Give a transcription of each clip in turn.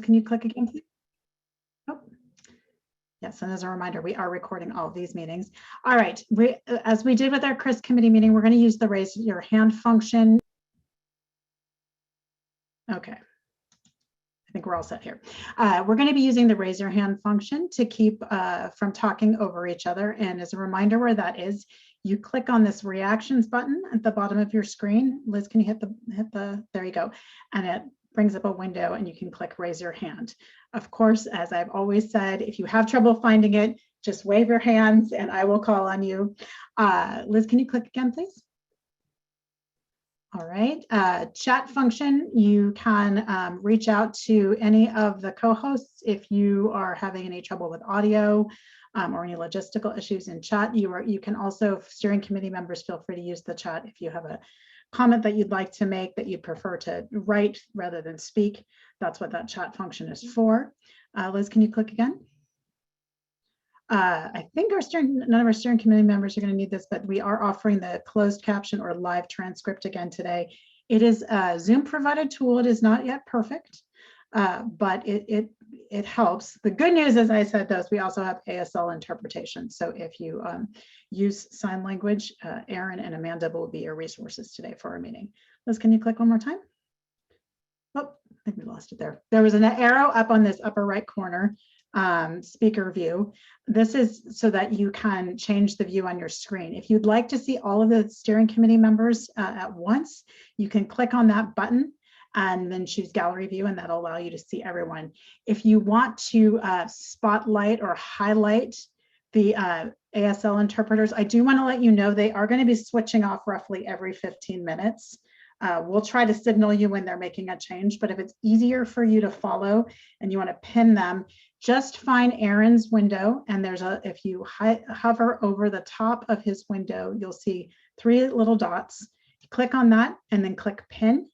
can you click again, please? Oh. Yes, and as a reminder, we are recording all of these meetings. All right, as we did with our CRIS committee meeting, we're going to use the raise your hand function. Okay, I think we're all set here. We're going to be using the raise your hand function to keep from talking over each other. And as a reminder where that is, you click on this reactions button at the bottom of your screen. Liz, can you hit the, there you go. And it brings up a window and you can click raise your hand. Of course, as I've always said, if you have trouble finding it, just wave your hands and I will call on you. Liz, can you click again, please? All right, chat function, you can reach out to any of the co-hosts if you are having any trouble with audio or any logistical issues in chat. You can also, steering committee members, feel free to use the chat if you have a comment that you'd like to make that you'd prefer to write rather than speak. That's what that chat function is for. Liz, can you click again? I think none of our steering committee members are going to need this, but we are offering the closed caption or live transcript again today. It is a Zoom provided tool. It is not yet perfect, but it helps. The good news, as I said, though, is we also have Asl Interpretation. So if you use sign language, Erin and Amanda will be your resources today for our meeting. Liz, can you click one more time? Oh, I think we lost it there. There was an arrow up on this upper right corner. Speaker view. This is so that you can change the view on your screen. If you'd like to see all of the steering committee members at once, you can click on that button and then choose gallery view, and that'll allow you to see everyone. If you want to spotlight or highlight the ASL interpreters, I do want to let you know they are going to be switching off roughly every 15 minutes. We'll try to signal you when they're making a change, but if it's easier for you to follow and you want to pin them, just find Aaron's window, and if you hover over the top of his window, you'll see 3 little dots. Click on that and then click pin,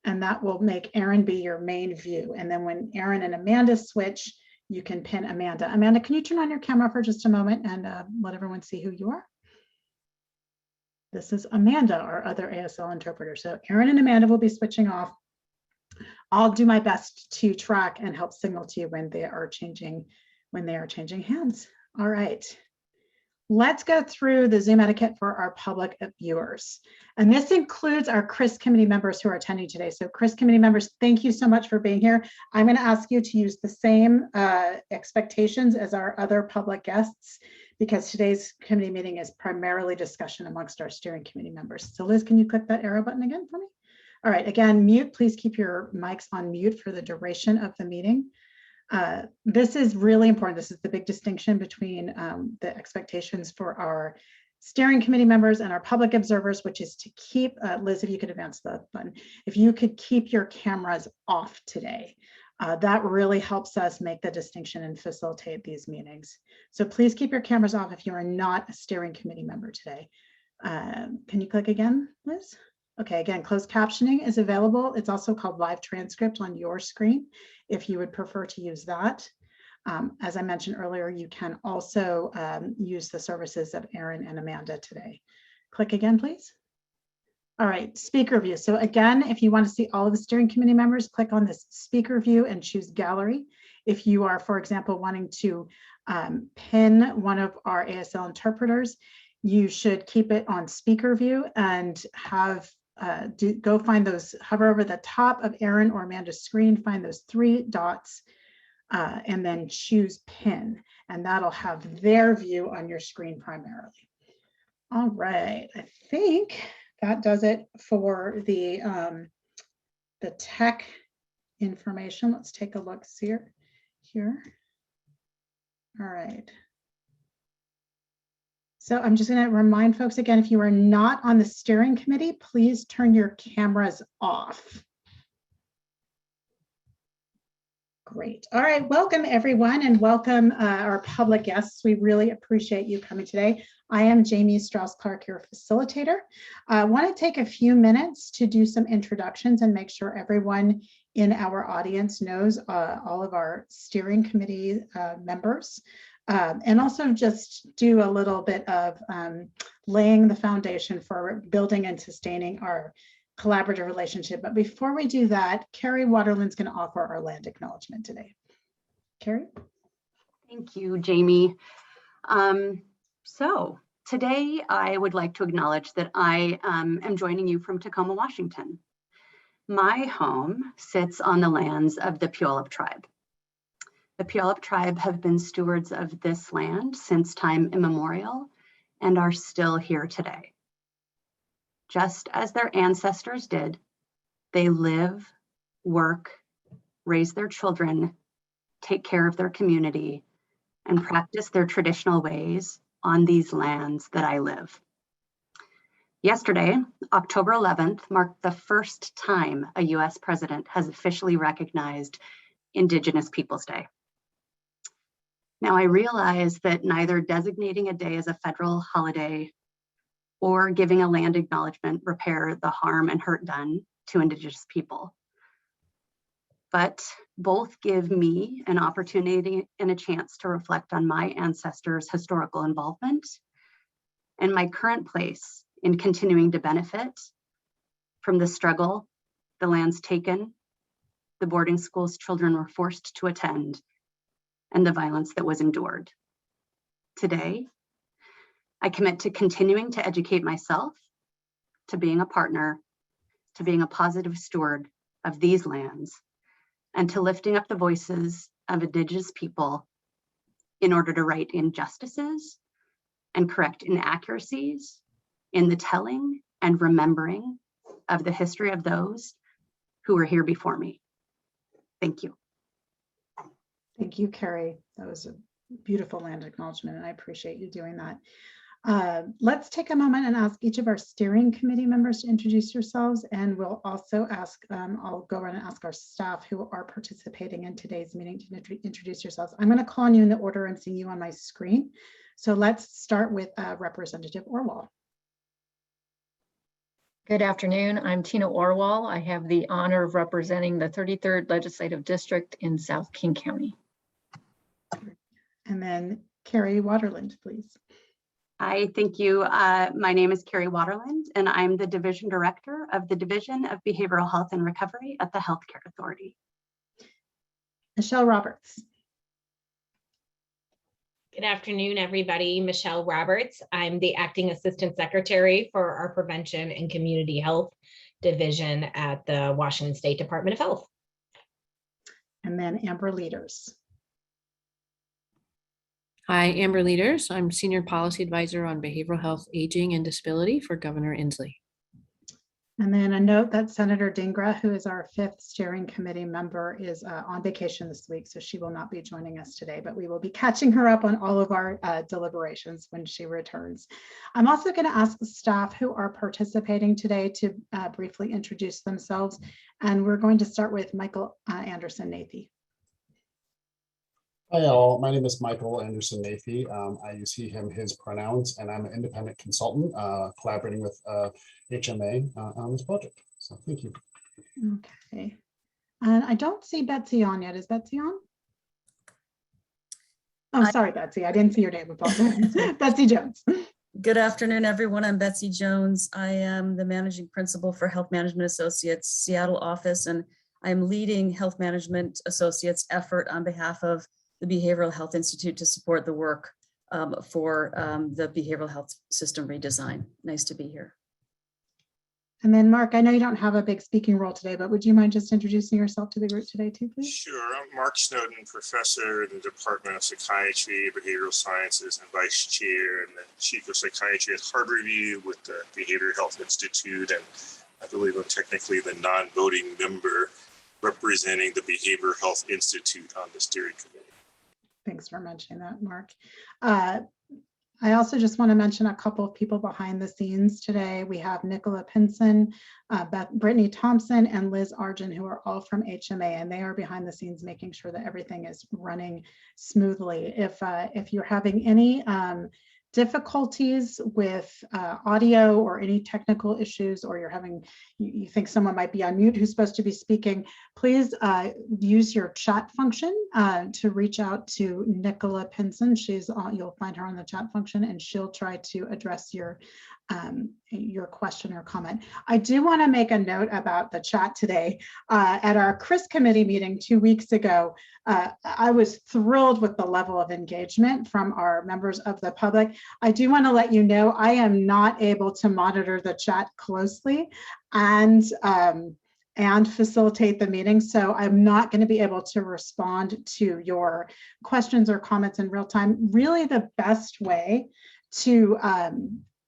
and that will make Aaron be your main view. And then when Aaron and Amanda switch, you can pin Amanda. Amanda, can you turn on your camera for just a moment and let everyone see who you are? This is Amanda, our other ASL interpreter. So Aaron and Amanda will be switching off. I'll do my best to track and help signal to you when they are changing hands. All right. Let's go through the Zoom etiquette for our public viewers. And this includes our CRIS committee members who are attending today. So CRIS committee members, thank you so much for being here. I'm going to ask you to use the same expectations as our other public guests, because today's committee meeting is primarily discussion amongst our steering committee members. So Liz, can you click that arrow button again for me? All right, again, mute, please keep your mics on mute for the duration of the meeting. This is really important. This is the big distinction between the expectations for our steering committee members and our public observers, which is to keep, Liz, if you could advance the button, if you could keep your cameras off today. That really helps us make the distinction and facilitate these meetings. So please keep your cameras off if you are not a steering committee member today. Can you click again, Liz? Okay, again, closed captioning is available. It's also called live transcript on your screen if you would prefer to use that. As I mentioned earlier, you can also use the services of Erin and Amanda today. Click again, please. All right, speaker view. So again, if you want to see all of the steering committee members, click on this speaker view and choose gallery. If you are, for example, wanting to pin one of our ASL interpreters, you should keep it on speaker view and have go find those, hover over the top of Erin or Amanda's screen, find those 3 dots and then choose pin, and that'll have their view on your screen primarily. All right, I think that does it for the tech information. Let's take a look here. All right. So I'm just going to remind folks again, if you are not on the steering committee, please turn your cameras off. Great. All right. Welcome, everyone, and welcome our public guests. We really appreciate you coming today. I am Jamie Strauss-Clark, your facilitator. I want to take a few minutes to do some introductions and make sure everyone in our audience knows all of our steering committee members. And also just do a little bit of laying the foundation for building and sustaining our collaborative relationship. But before we do that, Carrie Waterland's going to offer our land acknowledgement today. Carrie? Thank you, Jamie. So today I would like to acknowledge that I am joining you from Tacoma, Washington. My home sits on the lands of the Puyallup tribe. The Puyallup tribe have been stewards of this land since time immemorial and are still here today. Just as their ancestors did, they live, work, raise their children, take care of their community, and practice their traditional ways on these lands that I live. Yesterday, October 11th, marked the first time a US president has officially recognized Indigenous Peoples Day. Now, I realize that neither designating a day as a federal holiday or giving a land acknowledgement repair the harm and hurt done to Indigenous people, but both give me an opportunity and a chance to reflect on my ancestors' historical involvement and my current place in continuing to benefit from the struggle, the lands taken, the boarding schools children were forced to attend, and the violence that was endured. Today, I commit to continuing to educate myself, to being a partner, to being a positive steward of these lands, and to lifting up the voices of Indigenous people in order to right injustices and correct inaccuracies in the telling and remembering of the history of those who were here before me. Thank you. Thank you, Carrie. That was a beautiful land acknowledgement, and I appreciate you doing that. Let's take a moment and ask each of our steering committee members to introduce yourselves, and we'll also ask, I'll go around and ask our staff who are participating in today's meeting to introduce yourselves. I'm going to call on you in the order I'm seeing you on my screen. So let's start with Representative Orwell. Good afternoon. I'm Tina Orwell. I have the honor of representing the 33rd Legislative District in South King County. And then Carrie Waterland, please. Hi, thank you. My name is Carrie Waterland, and I'm the Division Director of the Division of Behavioral Health and Recovery at the Healthcare Authority. Michelle Roberts. Good afternoon, everybody. Michelle Roberts. I'm the Acting Assistant Secretary for our Prevention and Community Health Division at the Washington State Department of Health. And then Amber Leaders. Hi, Amber Leaders. I'm Senior Policy Advisor on Behavioral Health, Aging, and Disability for Governor Inslee. And then a note that Senator Dingra, who is our 5th steering committee member, is on vacation this week, so she will not be joining us today, but we will be catching her up on all of our deliberations when she returns. I'm also going to ask the staff who are participating today to briefly introduce themselves, and we're going to start with Michael Anderson-Nathy. Hi all, my name is Michael Anderson-Nathy. I use he, him, his pronouns, and I'm an independent consultant collaborating with HMA on this project. So thank you. Okay. And I don't see Betsy on yet. Is Betsy on? Oh, sorry, Betsy. I didn't see your name. Betsy Jones. Good afternoon, everyone. I'm Betsy Jones. I am the Managing Principal for Health Management Associates Seattle office, and I'm leading Health Management Associates effort on behalf of the Behavioral Health Institute to support the work for the behavioral health system redesign. Nice to be here. And then Mark, I know you don't have a big speaking role today, but would you mind just introducing yourself to the group today too, please? Sure, I'm Mark Snowden, professor in the Department of Psychiatry, Behavioral Sciences, and Vice Chair, and the Chief of Psychiatry at Harborview with the Behavioral Health Institute, and I believe I'm technically the non-voting member representing the Behavioral Health Institute on the steering committee. Thanks for mentioning that, Mark. I also just want to mention a couple of people behind the scenes today. We have Nicola Pinson, Brittany Thompson, and Liz Arjun, who are all from HMA, and they are behind the scenes making sure that everything is running smoothly. If you're having any difficulties with audio or any technical issues, or you think someone might be on mute who's supposed to be speaking, please use your chat function to reach out to Nicola Pinson. You'll find her on the chat function, and she'll try to address your your question or comment. I do want to make a note about the chat today. At our CRIS committee meeting 2 weeks ago, I was thrilled with the level of engagement from our members of the public. I do want to let you know I am not able to monitor the chat closely and facilitate the meeting. So I'm not going to be able to respond to your questions or comments in real time. Really, the best way to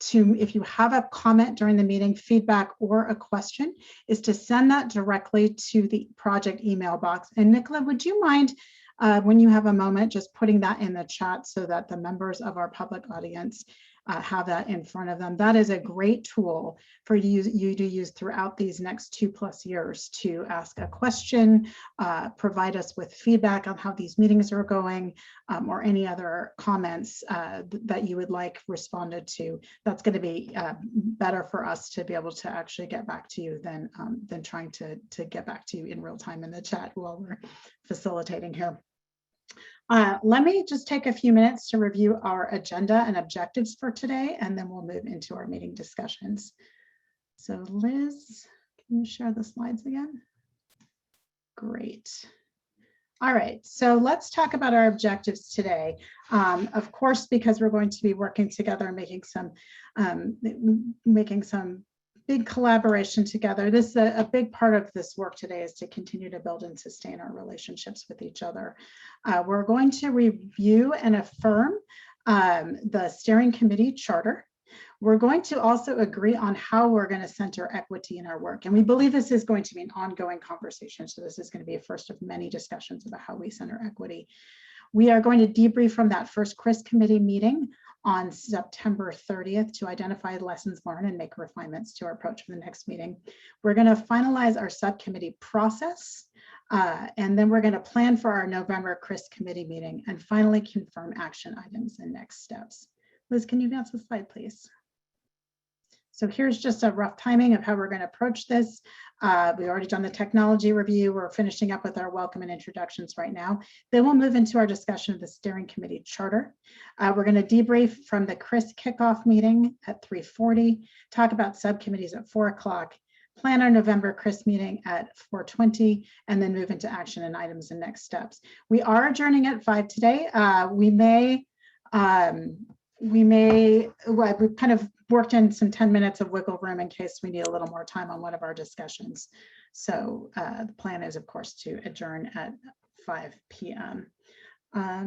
if you have a comment during the meeting, feedback, or a question, is to send that directly to the project email box. And Nicola, would you mind, when you have a moment, just putting that in the chat so that the members of our public audience have that in front of them? That is a great tool for you to use throughout these next 2+ years to ask a question, provide us with feedback on how these meetings are going, or any other comments that you would like responded to. That's going to be better for us to be able to actually get back to you than trying to get back to you in real time in the chat while we're facilitating here. Let me just take a few minutes to review our agenda and objectives for today, and then we'll move into our meeting discussions. So Liz, can you share the slides again? Great. All right, so let's talk about our objectives today. Of course, because we're going to be working together and making some big collaboration together. This a big part of this work today is to continue to build and sustain our relationships with each other. We're going to review and affirm the steering committee charter. We're going to also agree on how we're going to center equity in our work. And we believe this is going to be an ongoing conversation. So this is going to be a first of many discussions about how we center equity. We are going to debrief from that first CRIS committee meeting on September 30th to identify lessons learned and make refinements to our approach for the next meeting. We're going to finalize our subcommittee process, and then we're going to plan for our November CRIS committee meeting, and finally confirm action items and next steps. Liz, can you advance the slide, please? So here's just a rough timing of how we're going to approach this. We've already done the technology review. We're finishing up with our welcome and introductions right now. Then we'll move into our discussion of the steering committee charter. We're going to debrief from the CRIS kickoff meeting at 3:40, talk about subcommittees at 4 o'clock, plan our November CRIS meeting at 4:20, and then move into action and items and next steps. We are adjourning at 5 today. We've kind of worked in some 10 minutes of wiggle room in case we need a little more time on one of our discussions. So the plan is, of course, to adjourn at 5 p.m. Let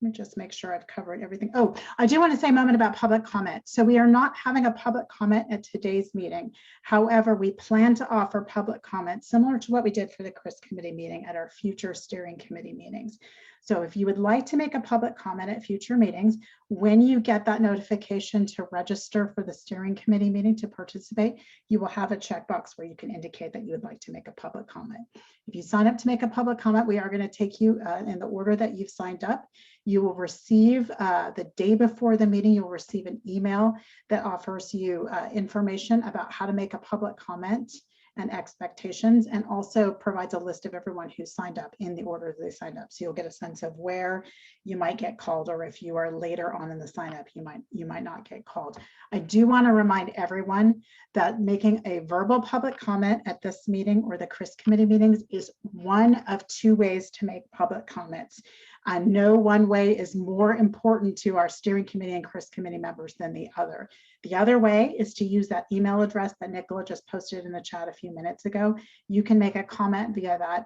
me just make sure I've covered everything. Oh, I do want to say a moment about public comment. So we are not having a public comment at today's meeting. However, we plan to offer public comment similar to what we did for the CRIS committee meeting at our future steering committee meetings. So if you would like to make a public comment at future meetings, when you get that notification to register for the steering committee meeting to participate, you will have a checkbox where you can indicate that you would like to make a public comment. If you sign up to make a public comment, we are going to take you in the order that you've signed up. You will receive the day before the meeting, you'll receive an email that offers you information about how to make a public comment and expectations, and also provides a list of everyone who signed up in the order they signed up. So you'll get a sense of where you might get called, or if you are later on in the sign up, you might not get called. I do want to remind everyone that making a verbal public comment at this meeting or the CRIS committee meetings is one of 2 ways to make public comments. No one way is more important to our steering committee and CRIS committee members than the other. The other way is to use that email address that Nicola just posted in the chat a few minutes ago. You can make a comment via that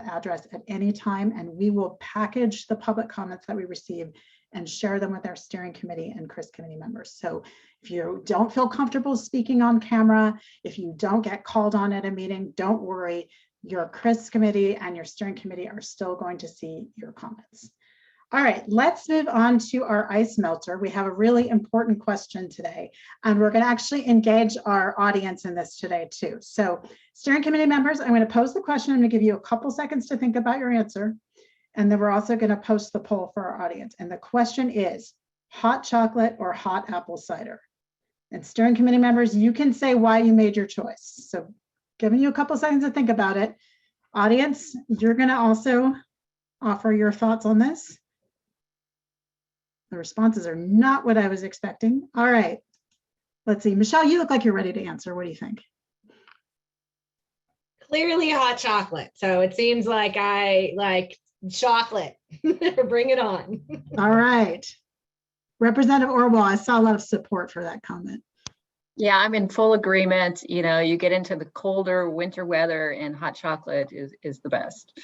address at any time, and we will package the public comments that we receive and share them with our steering committee and CRIS committee members. So if you don't feel comfortable speaking on camera, if you don't get called on at a meeting, don't worry. Your CRIS committee and your steering committee are still going to see your comments. All right, let's move on to our ice melter. We have a really important question today, and we're going to actually engage our audience in this today too. So steering committee members, I'm going to pose the question. I'm going to give you a couple seconds to think about your answer. And then we're also going to post the poll for our audience. And the question is, hot chocolate or hot apple cider? And steering committee members, you can say why you made your choice. So giving you a couple seconds to think about it. Audience, you're going to also offer your thoughts on this. The responses are not what I was expecting. All right, Let's see, Michelle, you look like you're ready to answer. What do you think? Clearly hot chocolate. So it seems like I like chocolate. Bring it on. All right. Representative Orwell, I saw a lot of support for that comment. Yeah, I'm in full agreement. You know, you get into the colder winter weather and hot chocolate is the best.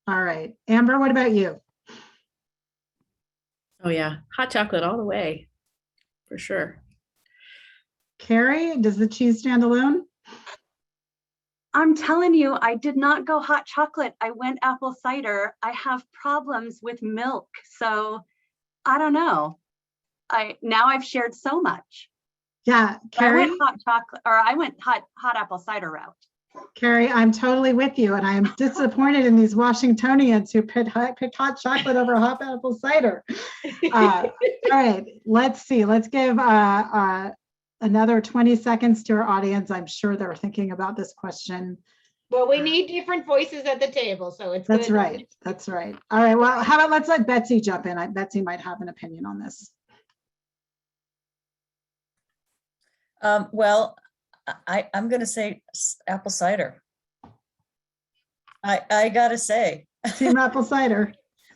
All right. Amber, what about you? Oh yeah, hot chocolate all the way, for sure. Carrie, does the cheese stand alone? I'm telling you, I did not go hot chocolate. I went apple cider. I have problems with milk. So I don't know. Now I've shared so much. Yeah, I Carrie, went hot chocolate, or I went hot apple cider route. Carrie, I'm totally with you, and I am disappointed in these Washingtonians who picked hot chocolate over hot apple cider. All right, let's see. Let's give another 20 seconds to our audience. I'm sure they're thinking about this question. Well, we need different voices at the table, so it's That's good. right. That's right. All right. Well, how about let's let Betsy jump in. Betsy might have an opinion on this. Well, I'm going to say apple cider. I got to say. Team apple cider.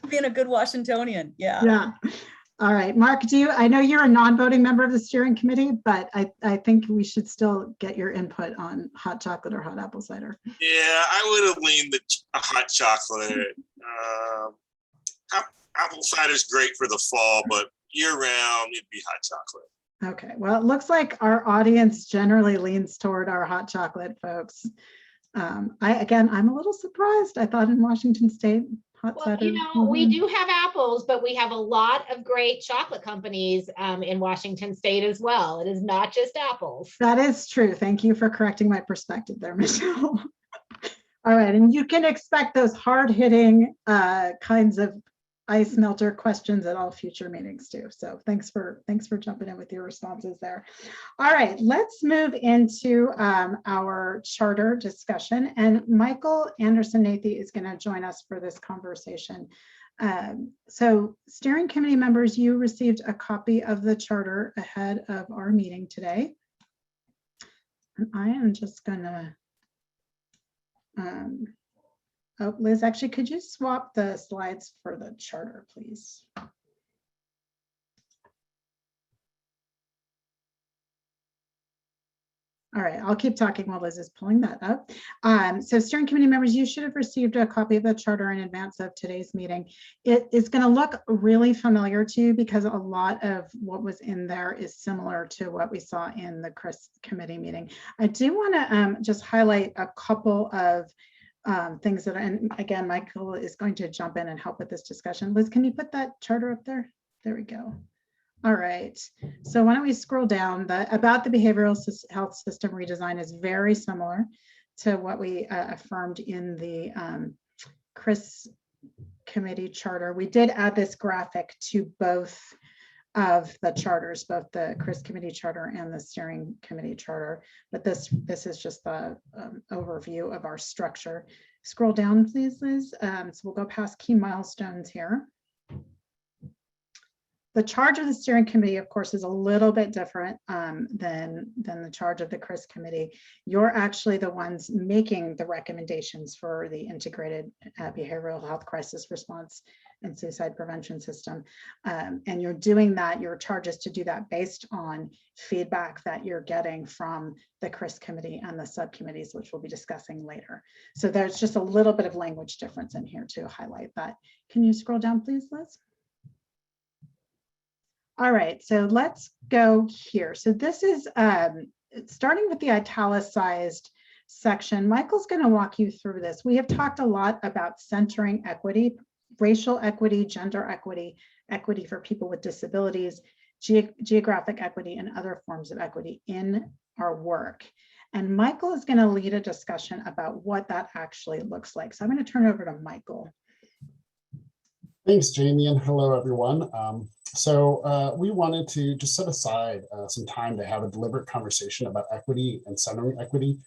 Being a good Washingtonian. Yeah. Yeah. All right. Mark, I know you're a non-voting member of the steering committee, but I think we should still get your input on hot chocolate or hot apple cider. Yeah, I would have leaned the hot chocolate. Apple cider is great for the fall, but year round, it'd be hot chocolate. Okay, well, it looks like our audience generally leans toward our hot chocolate folks. I'm a little surprised. I thought in Washington State, hot Well, cider. we do have apples, but we have a lot of great chocolate companies in Washington State as well. It is not just apples. That is true. Thank you for correcting my perspective there, Michelle. All right, and you can expect those hard-hitting kinds of ice melter questions at all future meetings too. So thanks for jumping in with your responses there. All right, let's move into our charter discussion, and Michael Anderson-Nathy is going to join us for this conversation. So steering committee members, you received a copy of the charter ahead of our meeting today. And I am just gonna oh, Liz, actually, could you swap the slides for the charter, please? All right, I'll keep talking while Liz is pulling that up. So steering committee members, you should have received a copy of the charter in advance of today's meeting. It is going to look really familiar to you because a lot of what was in there is similar to what we saw in the CRIS committee meeting. I do want to just highlight a couple of things that, and again, Michael is going to jump in and help with this discussion. Liz, can you put that charter up there? There we go. All right, so why don't we scroll down? About the behavioral health system redesign is very similar to what we affirmed in the CRIS committee charter. We did add this graphic to both of the charters, both the CRIS committee charter and the steering committee charter, but this is just the overview of our structure. Scroll down, please, Liz. So we'll go past key milestones here. The charge of the steering committee, of course, is a little bit different than the charge of the CRIS committee. You're actually the ones making the recommendations for the integrated behavioral health crisis response and suicide prevention system. And you're doing that, your charge is to do that based on feedback that you're getting from the CRIS committee and the subcommittees, which we'll be discussing later. So there's just a little bit of language difference in here to highlight that. Can you scroll down, please, Liz? All right, so let's go here. So this is starting with the italicized section. Michael's going to walk you through this. We have talked a lot about centering equity, racial equity, gender equity, equity for people with disabilities, geographic equity, and other forms of equity in our work. And Michael is going to lead a discussion about what that actually looks like. So I'm going to turn it over to Michael. Thanks, Jamie, and hello, everyone. We wanted to just set aside some time to have a deliberate conversation about equity and centering equity,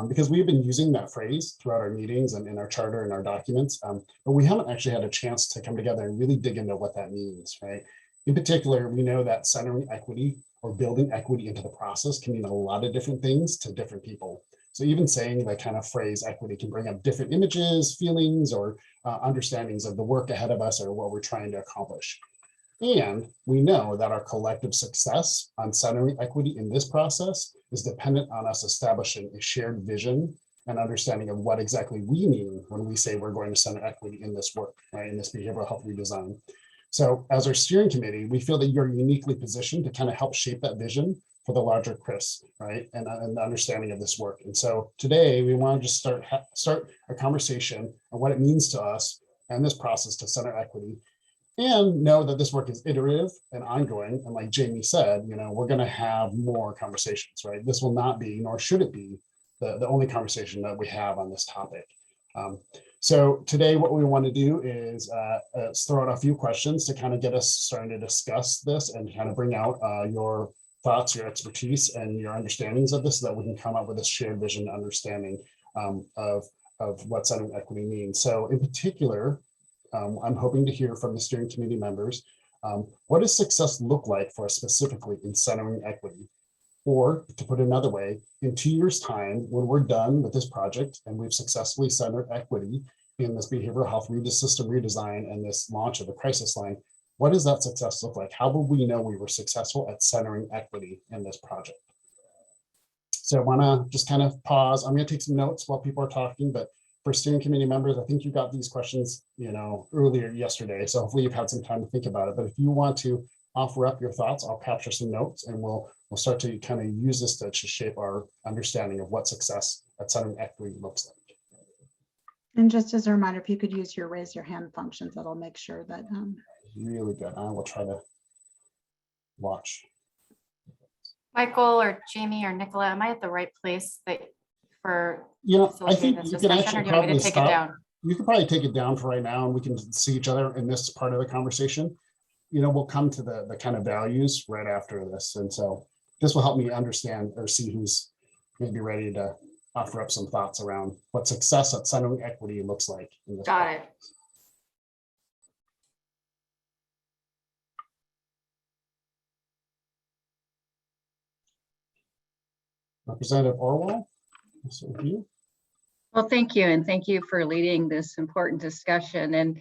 because we've been using that phrase throughout our meetings and in our charter and our documents, but we haven't actually had a chance to come together and really dig into what that means, right? In particular, we know that centering equity or building equity into the process can mean a lot of different things to different people. So even saying the kind of phrase equity can bring up different images, feelings, or understandings of the work ahead of us or what we're trying to accomplish. And we know that our collective success on centering equity in this process is dependent on us establishing a shared vision and understanding of what exactly we mean when we say we're going to center equity in this work, right, in this behavioral health redesign. So as our steering committee, we feel that you're uniquely positioned to kind of help shape that vision for the larger Chris, right, and the understanding of this work. And so today we want to just start a conversation on what it means to us and this process to center equity, and know that this work is iterative and ongoing. And like Jamie said, we're going to have more conversations, right? This will not be, nor should it be, the only conversation that we have on this topic. So today what we want to do is throw out a few questions to kind of get us starting to discuss this and kind of bring out your thoughts, your expertise, and your understandings of this so that we can come up with a shared vision understanding of what centering equity means. So in particular, I'm hoping to hear from the steering committee members, what does success look like for us specifically in centering equity? Or to put it another way, in 2 years' time, when we're done with this project and we've successfully centered equity in this behavioral health system redesign and this launch of the crisis line, what does that success look like? How will we know we were successful at centering equity in this project? So I want to just kind of pause. I'm going to take some notes while people are talking, but for steering committee members, I think you got these questions, earlier yesterday. So hopefully you've had some time to think about it. But if you want to offer up your thoughts, I'll capture some notes and we'll start to kind of use this to shape our understanding of what success at centering equity looks like. And just as a reminder, if you could use your raise your hand functions, that'll make sure that. Really good. I will try to watch. Michael or Jamie or Nicola, am I at the right place for I think you can discussion, actually or do you want me probably to take it stop. down? You could probably take it down for right now and we can see each other in this part of the conversation. We'll come to the kind of values right after this. And so this will help me understand or see who's maybe ready to offer up some thoughts around what success at centering equity looks like. In this Got it. Representative Orwell, you. Well, thank you. And thank you for leading this important discussion. And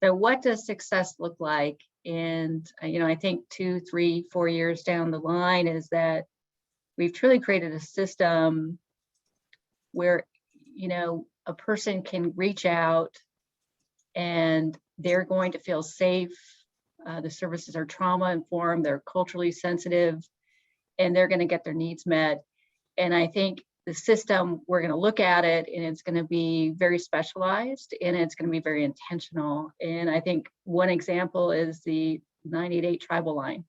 so what does success look like? And, I think 2, 3, 4 years down the line is that we've truly created a system where, a person can reach out and they're going to feel safe. The services are trauma informed, they're culturally sensitive, and they're going to get their needs met. And I think the system, we're going to look at it and it's going to be very specialized and it's going to be very intentional. And I think one example is the 988 tribal line.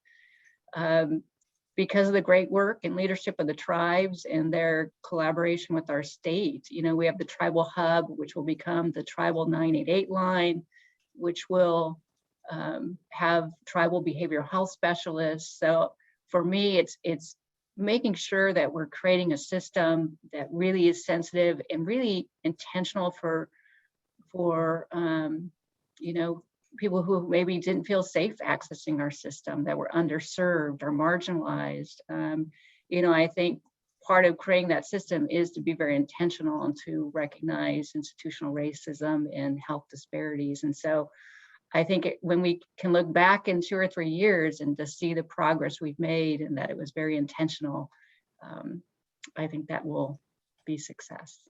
Because of the great work and leadership of the tribes and their collaboration with our state, we have the tribal hub, which will become the tribal 988 line, which will have tribal behavioral health specialists. So for me, it's making sure that we're creating a system that really is sensitive and really intentional for people who maybe didn't feel safe accessing our system, that were underserved or marginalized. I think part of creating that system is to be very intentional and to recognize institutional racism and health disparities. And so I think when we can look back in 2 or 3 years and to see the progress we've made and that it was very intentional, I think that will be success.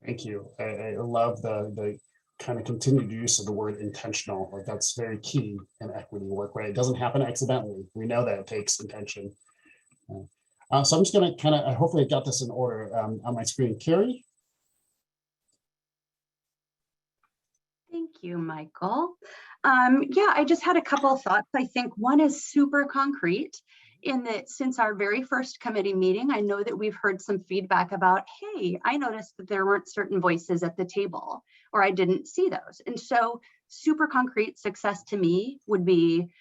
Thank you. I love the kind of continued use of the word intentional. Like that's very key in equity work, right? It doesn't happen accidentally. We know that it takes intention. So I'm just going to kind of, hopefully I got this in order on my screen. Carrie? Thank you, Michael. I just had a couple of thoughts. I think one is super concrete in that since our very first committee meeting, I know that we've heard some feedback about, hey, I noticed that there weren't certain voices at the table, or I didn't see those. And so super concrete success to me would be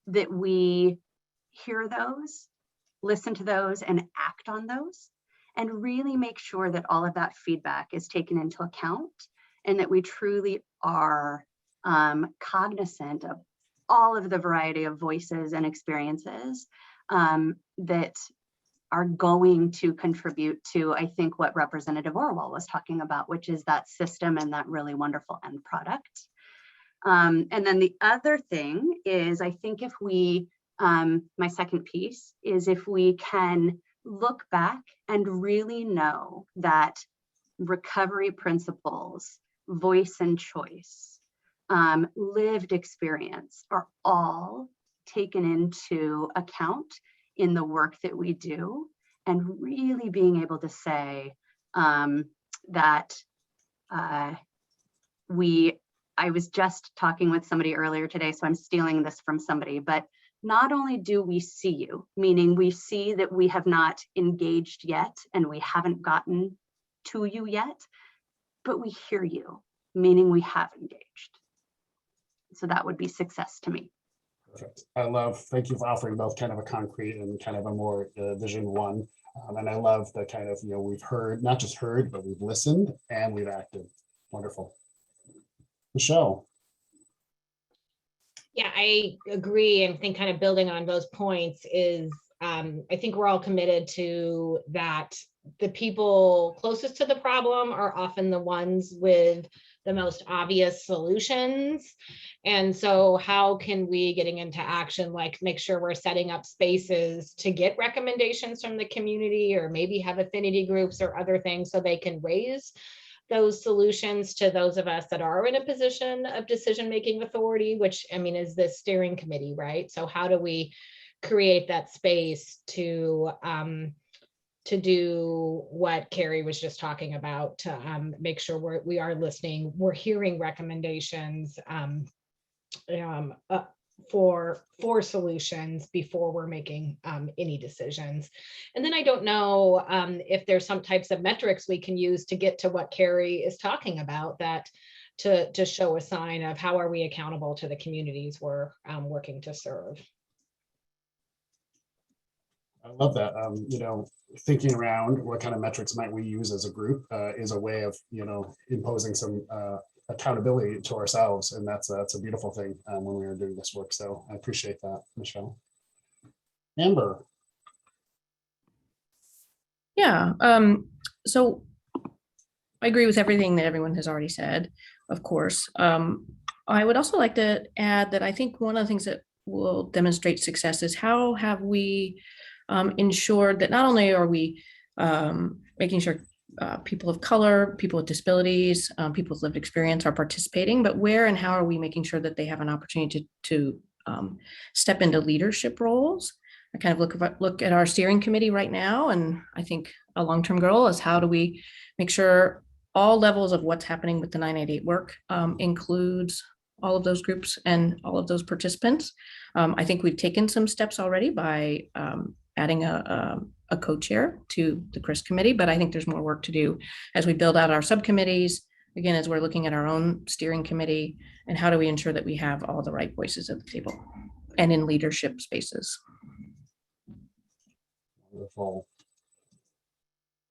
that we hear those, listen to those, and act on those, and really make sure that all of that feedback is taken into account and that we truly are cognizant of all of the variety of voices and experiences that are going to contribute to, I think, what Representative Orwell was talking about, which is that system and that really wonderful end product. And then the other thing is, I think if we, my second piece is if we can look back and really know that recovery principles, voice and choice, lived experience are all taken into account in the work that we do, and really being able to say that I was just talking with somebody earlier today, so I'm stealing this from somebody, but not only do we see you, meaning we see that we have not engaged yet and we haven't gotten to you yet, but we hear you, meaning we have engaged. So that would be success to me. Perfect. Thank you for offering both kind of a concrete and kind of a more vision one. And I love the kind of, we've heard, not just heard, but we've listened and we've acted. Wonderful. Michelle. Yeah, I agree. And think kind of building on those points is, I think we're all committed to that. The people closest to the problem are often the ones with the most obvious solutions. And so how can we, getting into action, like make sure we're setting up spaces to get recommendations from the community, or maybe have affinity groups or other things so they can raise those solutions to those of us that are in a position of decision-making authority, which, I mean, is this steering committee, right? So how do we create that space to do what Carrie was just talking about, to make sure we are listening, we're hearing recommendations for solutions before we're making any decisions. And then I don't know if there's some types of metrics we can use to get to what Carrie is talking about, that to show a sign of how are we accountable to the communities we're working to serve. I love that. Thinking around what kind of metrics might we use as a group is a way of, imposing some accountability to ourselves. And that's a beautiful thing when we are doing this work. So I appreciate that, Michelle. Amber. Yeah, so I agree with everything that everyone has already said, of course. I would also like to add that I think one of the things that will demonstrate success is how have we ensured that not only are we making sure people of color, people with disabilities, people with lived experience are participating, but where and how are we making sure that they have an opportunity to step into leadership roles? I kind of look at our steering committee right now, and I think a long-term goal is how do we make sure all levels of what's happening with the 988 work includes all of those groups and all of those participants. I think we've taken some steps already by adding a co-chair to the CRIS committee, but I think there's more work to do as we build out our subcommittees, again, as we're looking at our own steering committee, and how do we ensure that we have all the right voices at the table and in leadership spaces. Wonderful.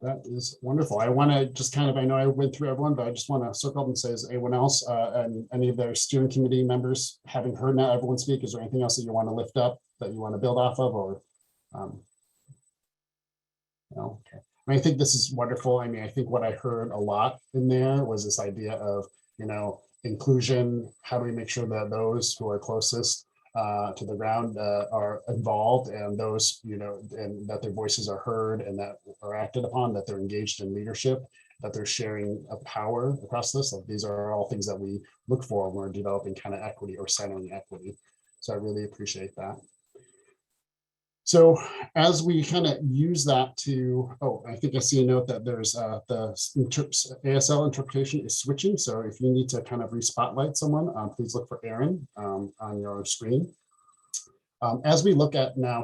That is wonderful. I want to just kind of, I know I went through everyone, but I just want to circle up and say, is anyone else and any of their steering committee members, having heard now everyone speak, is there anything else that you want to lift up that you want to build off of, or no? Okay. I mean, I think this is wonderful. I mean, I think what I heard a lot in there was this idea of, inclusion. How do we make sure that those who are closest to the ground are involved, and those, and that their voices are heard and that are acted upon, that they're engaged in leadership, that they're sharing a power across this. Like, these are all things that we look for when we're developing kind of equity or centering equity. So I really appreciate that. So as we kind of use that to, I think I see a note that there's the Asl interpretation is switching. So if you need to kind of re-spotlight someone, please look for Aaron on your screen. As we look at now,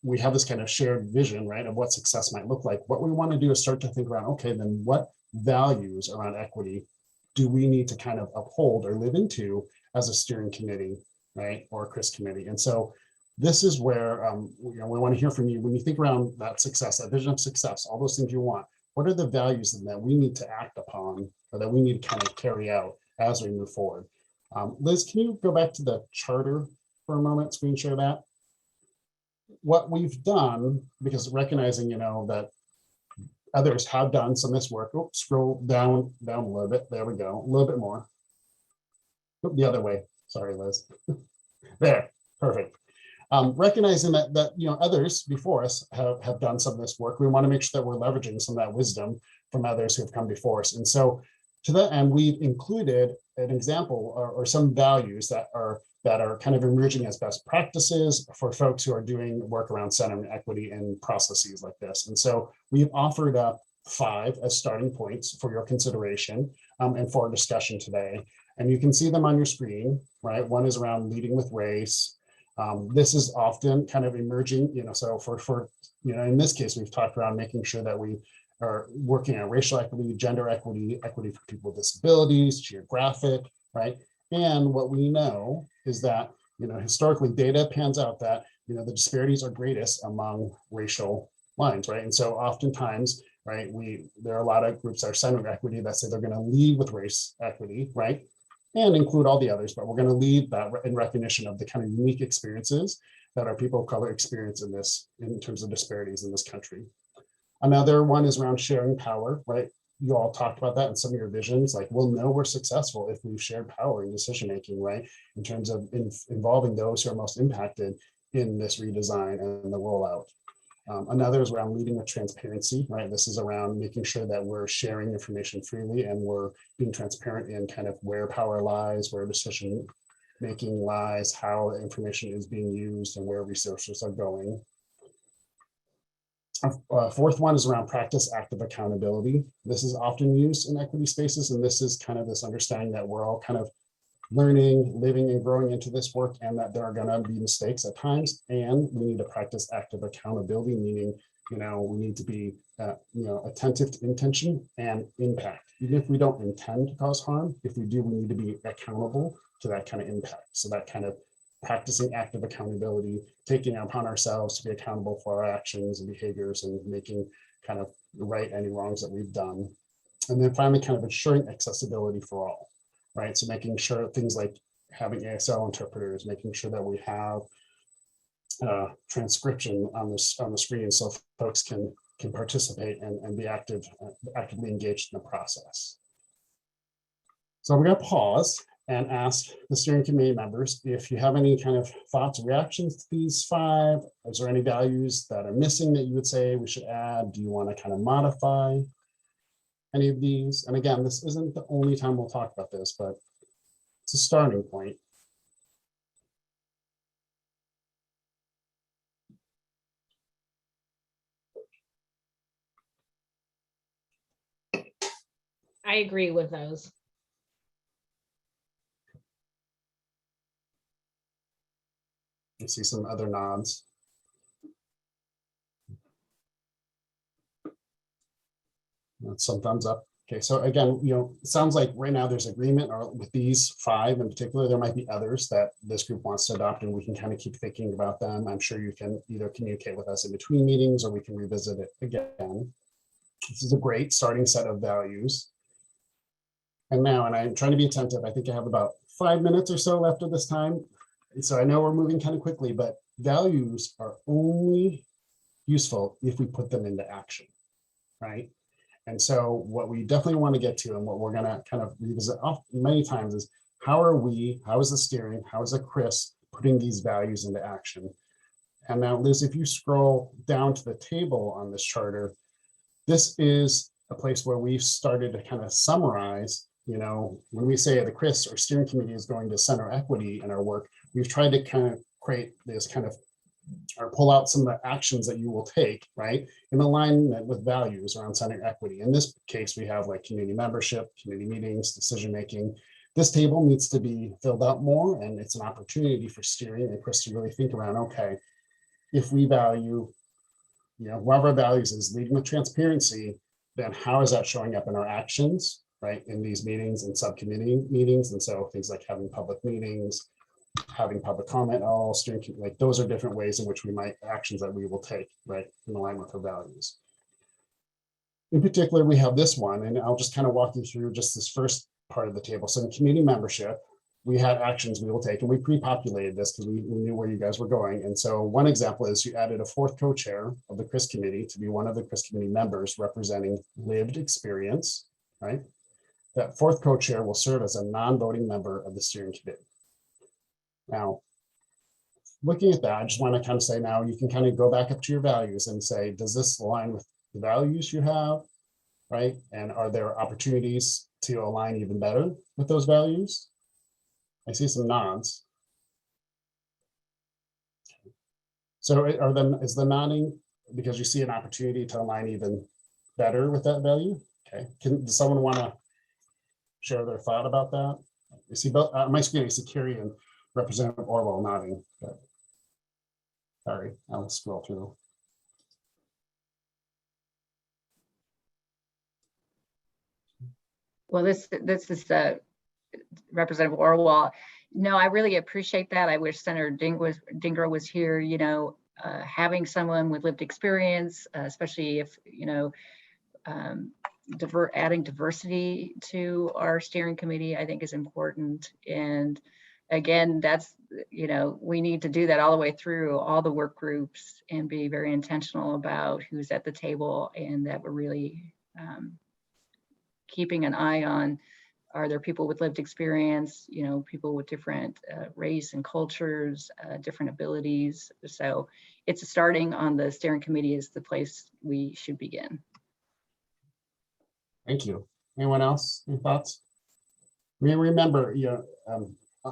we have this kind of shared vision, right, of what success might look like. What we want to do is start to think around, okay, then what values around equity do we need to kind of uphold or live into as a steering committee, right, or a CRIS committee? And so this is where we want to hear from you. When you think around that success, that vision of success, all those things you want, what are the values that we need to act upon, or that we need to kind of carry out as we move forward? Liz, can you go back to the charter for a moment, screen share that. What we've done, because recognizing, that others have done some of this work. Oops, scroll down a little bit. There we go. A little bit more. Oop, the other way. Sorry, Liz. There, perfect. Recognizing that others before us have done some of this work, we want to make sure that we're leveraging some of that wisdom from others who have come before us. And so to that end, we've included an example or some values that are kind of emerging as best practices for folks who are doing work around centering equity in processes like this. And so we've offered up 5 as starting points for your consideration and for our discussion today. And you can see them on your screen, right? One is around leading with race. This is often kind of emerging, so for in this case, we've talked around making sure that we are working on racial equity, gender equity, equity for people with disabilities, geographic, right? And what we know is that, historically data pans out that, the disparities are greatest among racial lines, right? And so oftentimes, right, there are a lot of groups that are centering equity that say they're going to lead with race equity, right? And include all the others, but we're going to lead that in recognition of the kind of unique experiences that our people of color experience in terms of disparities in this country. Another one is around sharing power, right? You all talked about that in some of your visions, like we'll know we're successful if we've shared power in decision-making, right? In terms of involving those who are most impacted in this redesign and the rollout. Another is around leading with transparency, right? This is around making sure that we're sharing information freely and we're being transparent in kind of where power lies, where decision making lies, how the information is being used and where resources are going. Fourth one is around practice active accountability. This is often used in equity spaces, and this is kind of this understanding that we're all kind of learning, living and growing into this work, and that there are going to be mistakes at times, and we need to practice active accountability, meaning we need to be attentive to intention and impact. Even if we don't intend to cause harm, if we do, we need to be accountable to that kind of impact. So that kind of practicing active accountability, taking it upon ourselves to be accountable for our actions and behaviors and making kind of right any wrongs that we've done. And then finally, kind of ensuring accessibility for all. Right, so making sure things like having Asl interpreters, making sure that we have transcription on the screen, so folks can participate and be actively engaged in the process. So we're going to pause and ask the steering committee members if you have any kind of thoughts or reactions to these 5. Is there any values that are missing that you would say we should add? Do you want to kind of modify any of these? And again, this isn't the only time we'll talk about this, but it's a starting point. I agree with those. You see some other nods. That's some thumbs up. Okay, so again, it sounds like right now there's agreement or with these 5 in particular. There might be others that this group wants to adopt, and we can kind of keep thinking about them. I'm sure you can either communicate with us in between meetings or we can revisit it again. This is a great starting set of values. And now, and I'm trying to be attentive, I think I have about 5 minutes or so left of this time. And so I know we're moving kind of quickly, but values are only useful if we put them into action, right? And so what we definitely want to get to, and what we're going to kind of revisit many times, is how is the steering, how is the Chris putting these values into action? And now, Liz, if you scroll down to the table on this charter, this is a place where we've started to kind of summarize, when we say the Chris or steering committee is going to center equity in our work, we've tried to kind of create this kind of or pull out some of the actions that you will take, right, in alignment with values around centering equity. In this case, we have like community membership, community meetings, decision-making. This table needs to be filled out more, and it's an opportunity for steering and Chris to really think around, okay, if we value, one of our values is leading with transparency, then how is that showing up in our actions, right, in these meetings and subcommittee meetings? And so things like having public meetings, having public comment, all steering, like those are different ways in which we might actions that we will take, right, in alignment with our values. In particular, we have this one, and I'll just kind of walk you through just this first part of the table. So in community membership, we had actions we will take, and we pre-populated this because we knew where you guys were going. And so one example is you added a fourth co-chair of the CRIS committee to be one of the CRIS committee members representing lived experience, right? That fourth co-chair will serve as a non-voting member of the steering committee. Now, looking at that, I just want to kind of say now you can kind of go back up to your values and say, does this align with the values you have, right? And are there opportunities to align even better with those values? I see some nods. So is the nodding because you see an opportunity to align even better with that value? Okay, does someone want to share their thought about that? You see both my screen, I see Carrie and Representative Orwell nodding. But sorry, I'll scroll through. Well, this is Representative Orwell. No, I really appreciate that. I wish Senator Dingro was here. You know, having someone with lived experience, especially if, you know, adding diversity to our steering committee, I think is important. And again, that's, you know, we need to do that all the way through all the work groups and be very intentional about who's at the table, and that we're really keeping an eye on, are there people with lived experience, you know, people with different race and cultures, different abilities. So it's starting on the steering committee is the place we should begin. Thank you. Anyone else? Any thoughts? Remember, you know,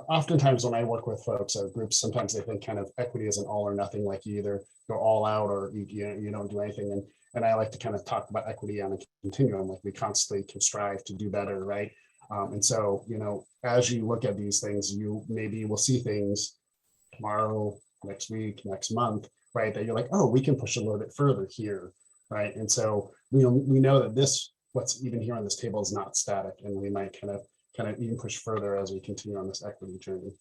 oftentimes when I work with folks or groups, sometimes they think kind of equity is an all or nothing, like you either go all out or you don't do anything. And I like to kind of talk about equity on a continuum, like we constantly can strive to do better, right? And so, you know, as you look at these things, you maybe will see things tomorrow, next week, next month, right? That you're like, oh, we can push a little bit further here, right? And so we know that this, what's even here on this table is not static, and we might kind of even push further as we continue on this equity journey.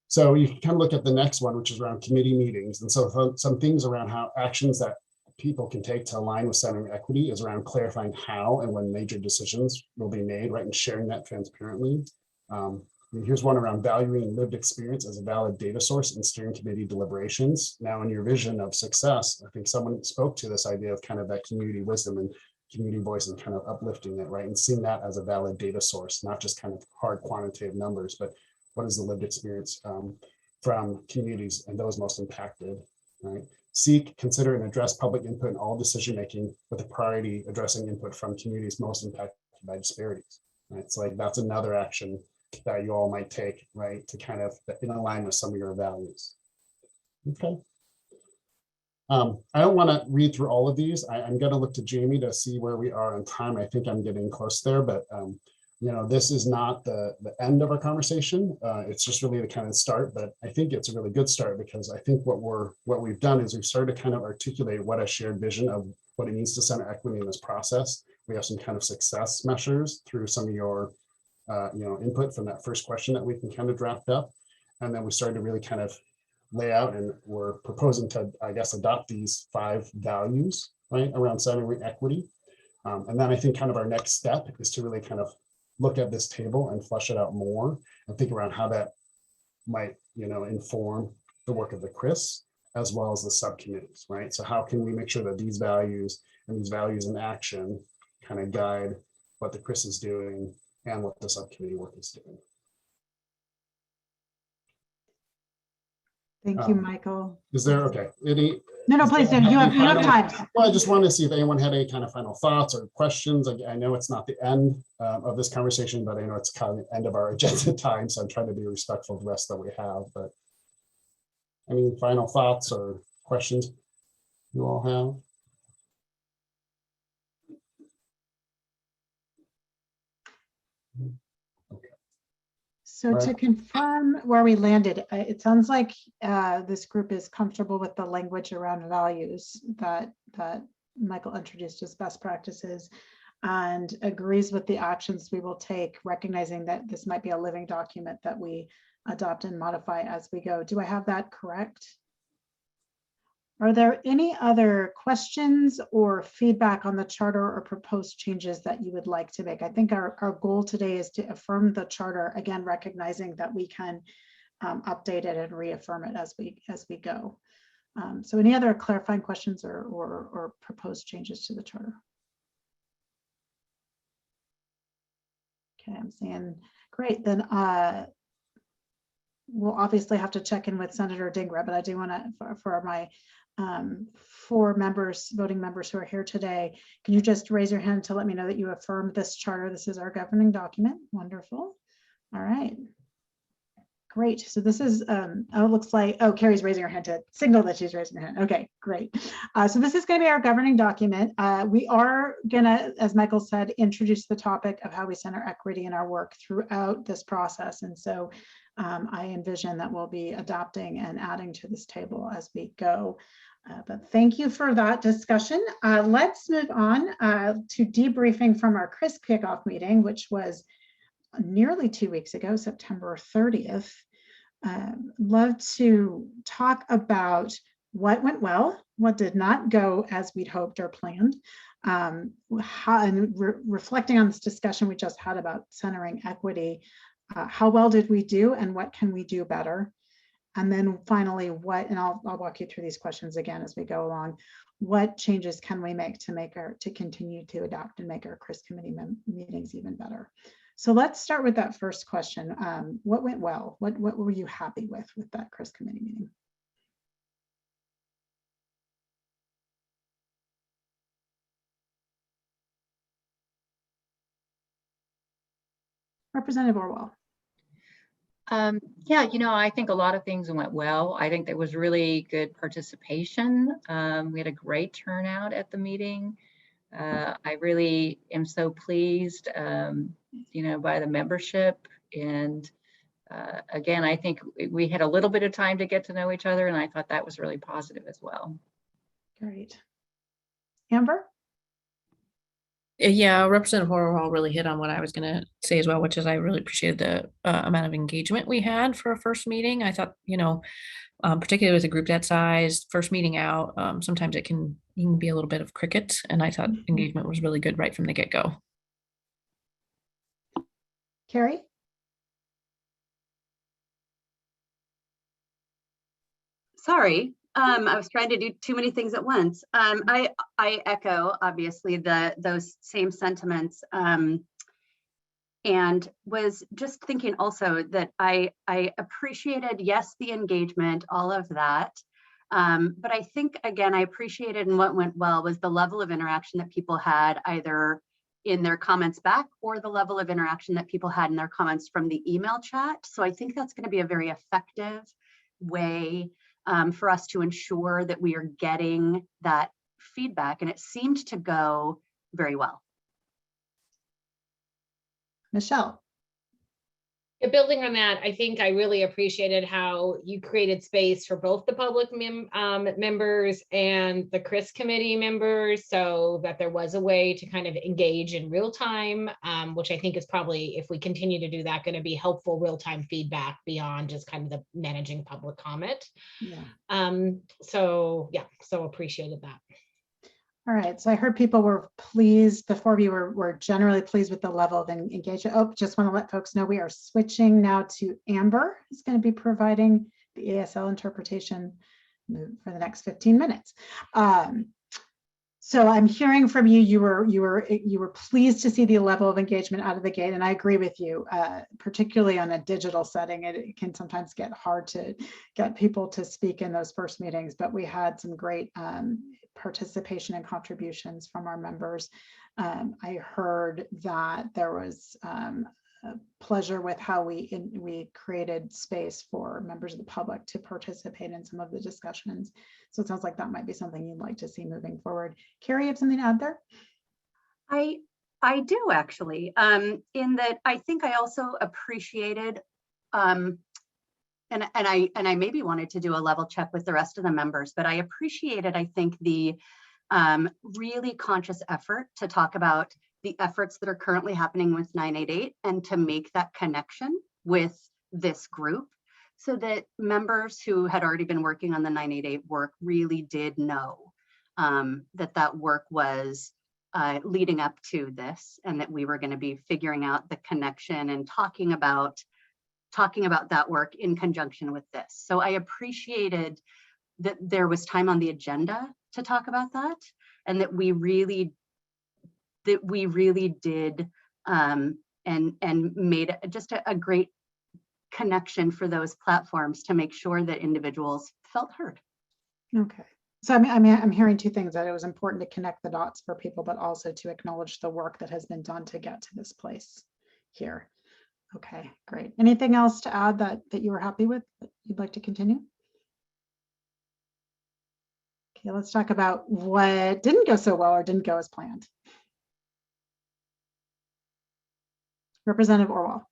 So you can kind of look at the next one, which is around committee meetings. And so some things around how actions that people can take to align with centering equity is around clarifying how and when major decisions will be made, right? And sharing that transparently. And here's one around valuing lived experience as a valid data source in steering committee deliberations. Now, in your vision of success, I think someone spoke to this idea of kind of that community wisdom and community voice and kind of uplifting it, right? And seeing that as a valid data source, not just kind of hard quantitative numbers, but what is the lived experience from communities and those most impacted, right? Seek, consider, and address public input in all decision-making with a priority addressing input from communities most impacted by disparities, right? So like that's another action that you all might take, right? To kind of in line with some of your values. Okay. I don't want to read through all of these. I'm going to look to Jamie to see where we are on time. I think I'm getting close there, but you know, this is not the end of our conversation. It's just really the kind of start, but I think it's a really good start because I think what we've done is we've started to kind of articulate what a shared vision of what it means to center equity in this process. We have some kind of success measures through some of your you know, input from that first question that we can kind of draft up. And then we started to really kind of lay out, and we're proposing to, I guess, adopt these 5 values, right, around centering equity. And then I think kind of our next step is to really kind of look at this table and flesh it out more and think around how that might, you know, inform the work of the CRIS as well as the subcommittees, right? So how can we make sure that these values in action kind of guide what the CRIS is doing and what the subcommittee work is doing? Thank you, Michael. Is there, okay, any? No, please, you have time. Well, I just want to see if anyone had any kind of final thoughts or questions. I know it's not the end of this conversation, but I know it's kind of the end of our agenda time, so I'm trying to be respectful of the rest that we have. But any final thoughts or questions you all have? So to confirm where we landed, it sounds like this group is comfortable with the language around values that Michael introduced as best practices and agrees with the actions we will take, recognizing that this might be a living document that we adopt and modify as we go. Do I have that correct? Are there any other questions or feedback on the charter or proposed changes that you would like to make? I think our goal today is to affirm the charter, again, recognizing that we can update it and reaffirm it as we go. So any other clarifying questions or proposed changes to the charter? Okay, I'm saying great. Then we'll obviously have to check in with Senator Dingra, but I do want to, for my 4 members, voting members who are here today, can you just raise your hand to let me know that you affirm this charter? This is our governing document. Wonderful. All right. Great. So this is, oh, it looks like, oh, Carrie's raising her hand to signal that she's raising her hand. Okay, great. So this is going to be our governing document. We are going to, as Michael said, introduce the topic of how we center equity in our work throughout this process. And so I envision that we'll be adapting and adding to this table as we go. But thank you for that discussion. Let's move on to debriefing from our CRISP kickoff meeting, which was nearly 2 weeks ago, September 30th. Love to talk about what went well, what did not go as we'd hoped or planned, reflecting on this discussion we just had about centering equity, how well did we do and what can we do better? And then finally, and I'll walk you through these questions again as we go along, what changes can we make to continue to adapt and make our CRISP committee meetings even better? So let's start with that first question. What went well? What were you happy with that CRISP committee meeting? Representative Orwell. Yeah, I think a lot of things went well. I think there was really good participation. We had a great turnout at the meeting. I really am so pleased, by the membership. And again, I think we had a little bit of time to get to know each other, and I thought that was really positive as well. Great. Amber? Yeah, Representative Horwell really hit on what I was going to say as well, which is I really appreciated the amount of engagement we had for a first meeting. I thought, particularly with a group that size, first meeting out, sometimes you can be a little bit of cricket, and I thought engagement was really good right from the get-go. Carrie? Sorry, I was trying to do too many things at once. I echo, obviously, those same sentiments, and was just thinking also that I appreciated, yes, the engagement, all of that. But I think, again, I appreciated, and what went well was the level of interaction that people had either in their comments back or the level of interaction that people had in their comments from the email chat. So I think that's going to be a very effective way for us to ensure that we are getting that feedback, and it seemed to go very well. Michelle? Building on that, I think I really appreciated how you created space for both the public members and the CRISP committee members, so that there was a way to kind of engage in real time, which I think is probably, if we continue to do that, going to be helpful real-time feedback beyond just kind of the managing public comment. Yeah. So appreciated that. All right, so I heard people were pleased, the 4 of you were generally pleased with the level of engagement. Oh, just want to let folks know we are switching now to Amber, who's going to be providing the Asl interpretation for the next 15 minutes. So I'm hearing from you, you were pleased to see the level of engagement out of the gate, and I agree with you, particularly on a digital setting. It can sometimes get hard to get people to speak in those first meetings, but we had some great participation and contributions from our members. I heard that there was pleasure with how we created space for members of the public to participate in some of the discussions. So it sounds like that might be something you'd like to see moving forward. Carrie, you have something to add there? I do actually, in that I think I also appreciated, and I maybe wanted to do a level check with the rest of the members, but I appreciated, I think, the really conscious effort to talk about the efforts that are currently happening with 988 and to make that connection with this group. so that members who had already been working on the 988 work really did know that work was leading up to this, and that we were going to be figuring out the connection and talking about that work in conjunction with this. So I appreciated that there was time on the agenda to talk about that, and that we really did and made just a great connection for those platforms to make sure that individuals felt heard. Okay. So I'm hearing two things, that it was important to connect the dots for people, but also to acknowledge the work that has been done to get to this place here. Okay, great. Anything else to add that you were happy with, that you'd like to continue? Okay, let's talk about what didn't go so well or didn't go as planned. Representative Orwell.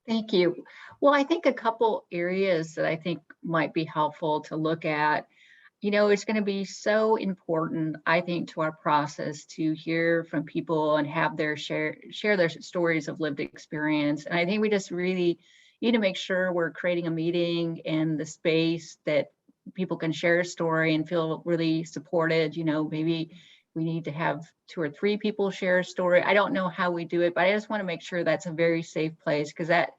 Thank you. Well, I think a couple areas that I think might be helpful to look at, it's going to be so important, I think, to our process to hear from people and have their share their stories of lived experience. And I think we just really need to make sure we're creating a meeting and the space that people can share a story and feel really supported. Maybe we need to have 2 or 3 people share a story. I don't know how we do it, but I just want to make sure that's a very safe place, because that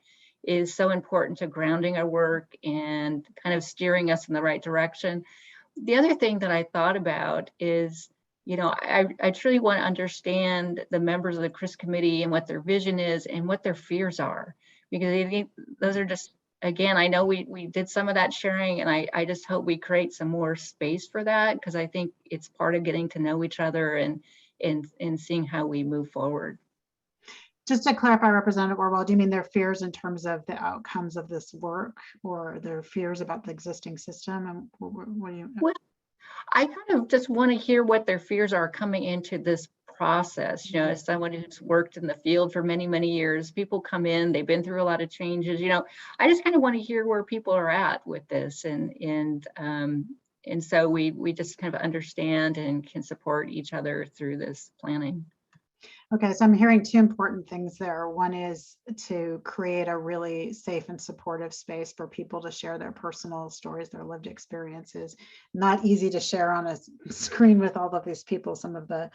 is so important to grounding our work and kind of steering us in the right direction. The other thing that I thought about is, I truly want to understand the members of the CRIS committee and what their vision is and what their fears are, because I think those are just, again, I know we did some of that sharing, and I just hope we create some more space for that, because I think it's part of getting to know each other and seeing how we move forward. Just to clarify, Representative Orwell, do you mean their fears in terms of the outcomes of this work, or their fears about the existing system? And what do you? Well, I kind of just want to hear what their fears are coming into this process. As someone who's worked in the field for many, many years, people come in, they've been through a lot of changes. I just kind of want to hear where people are at with this, and so we just kind of understand and can support each other through this planning. Okay, so I'm hearing 2 important things there. One is to create a really safe and supportive space for people to share their personal stories, their lived experiences. Not easy to share on a screen with all of these people, some of the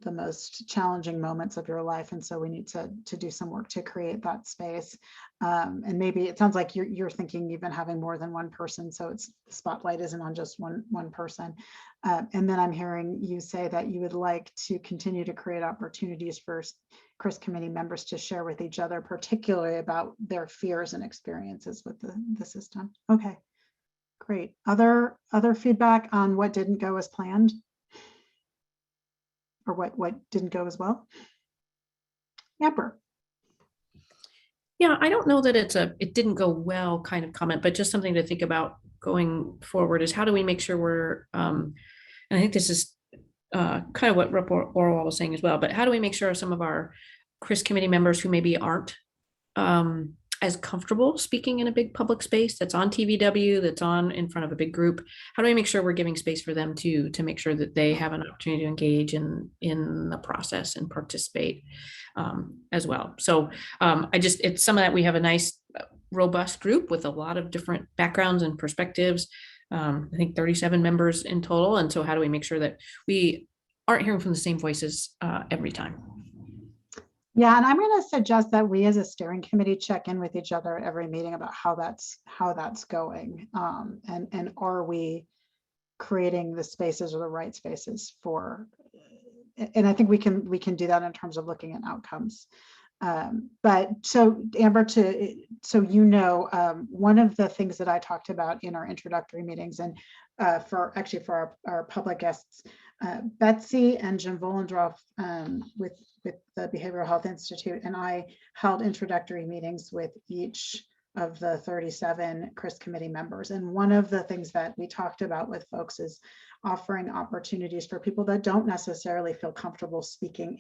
most challenging moments of your life. And so we need to do some work to create that space. And maybe it sounds like you're thinking even having more than one person, so the spotlight isn't on just one person. And then I'm hearing you say that you would like to continue to create opportunities for CRIS committee members to share with each other, particularly about their fears and experiences with the system. Okay, great. Other feedback on what didn't go as planned? Or what didn't go as well? Amber. Yeah, I don't know that it didn't go well kind of comment, but just something to think about going forward is how do we make sure we're, and I think this is kind of what Rep. Orwell was saying as well, but how do we make sure some of our CRIS committee members who maybe aren't as comfortable speaking in a big public space that's on TVW, that's on in front of a big group, how do we make sure we're giving space for them to make sure that they have an opportunity to engage in the process and participate as well? So it's some of that. We have a nice robust group with a lot of different backgrounds and perspectives. I think 37 members in total. And so how do we make sure that we aren't hearing from the same voices every time? Yeah, and I'm going to suggest that we as a steering committee check in with each other at every meeting about how that's going, and are we creating the spaces or the right spaces for, and I think we can do that in terms of looking at outcomes. But so Amber, one of the things that I talked about in our introductory meetings, and for our public guests, Betsy and Jim Volendroff with the Behavioral Health Institute and I held introductory meetings with each of the 37 CRIS committee members. And one of the things that we talked about with folks is offering opportunities for people that don't necessarily feel comfortable speaking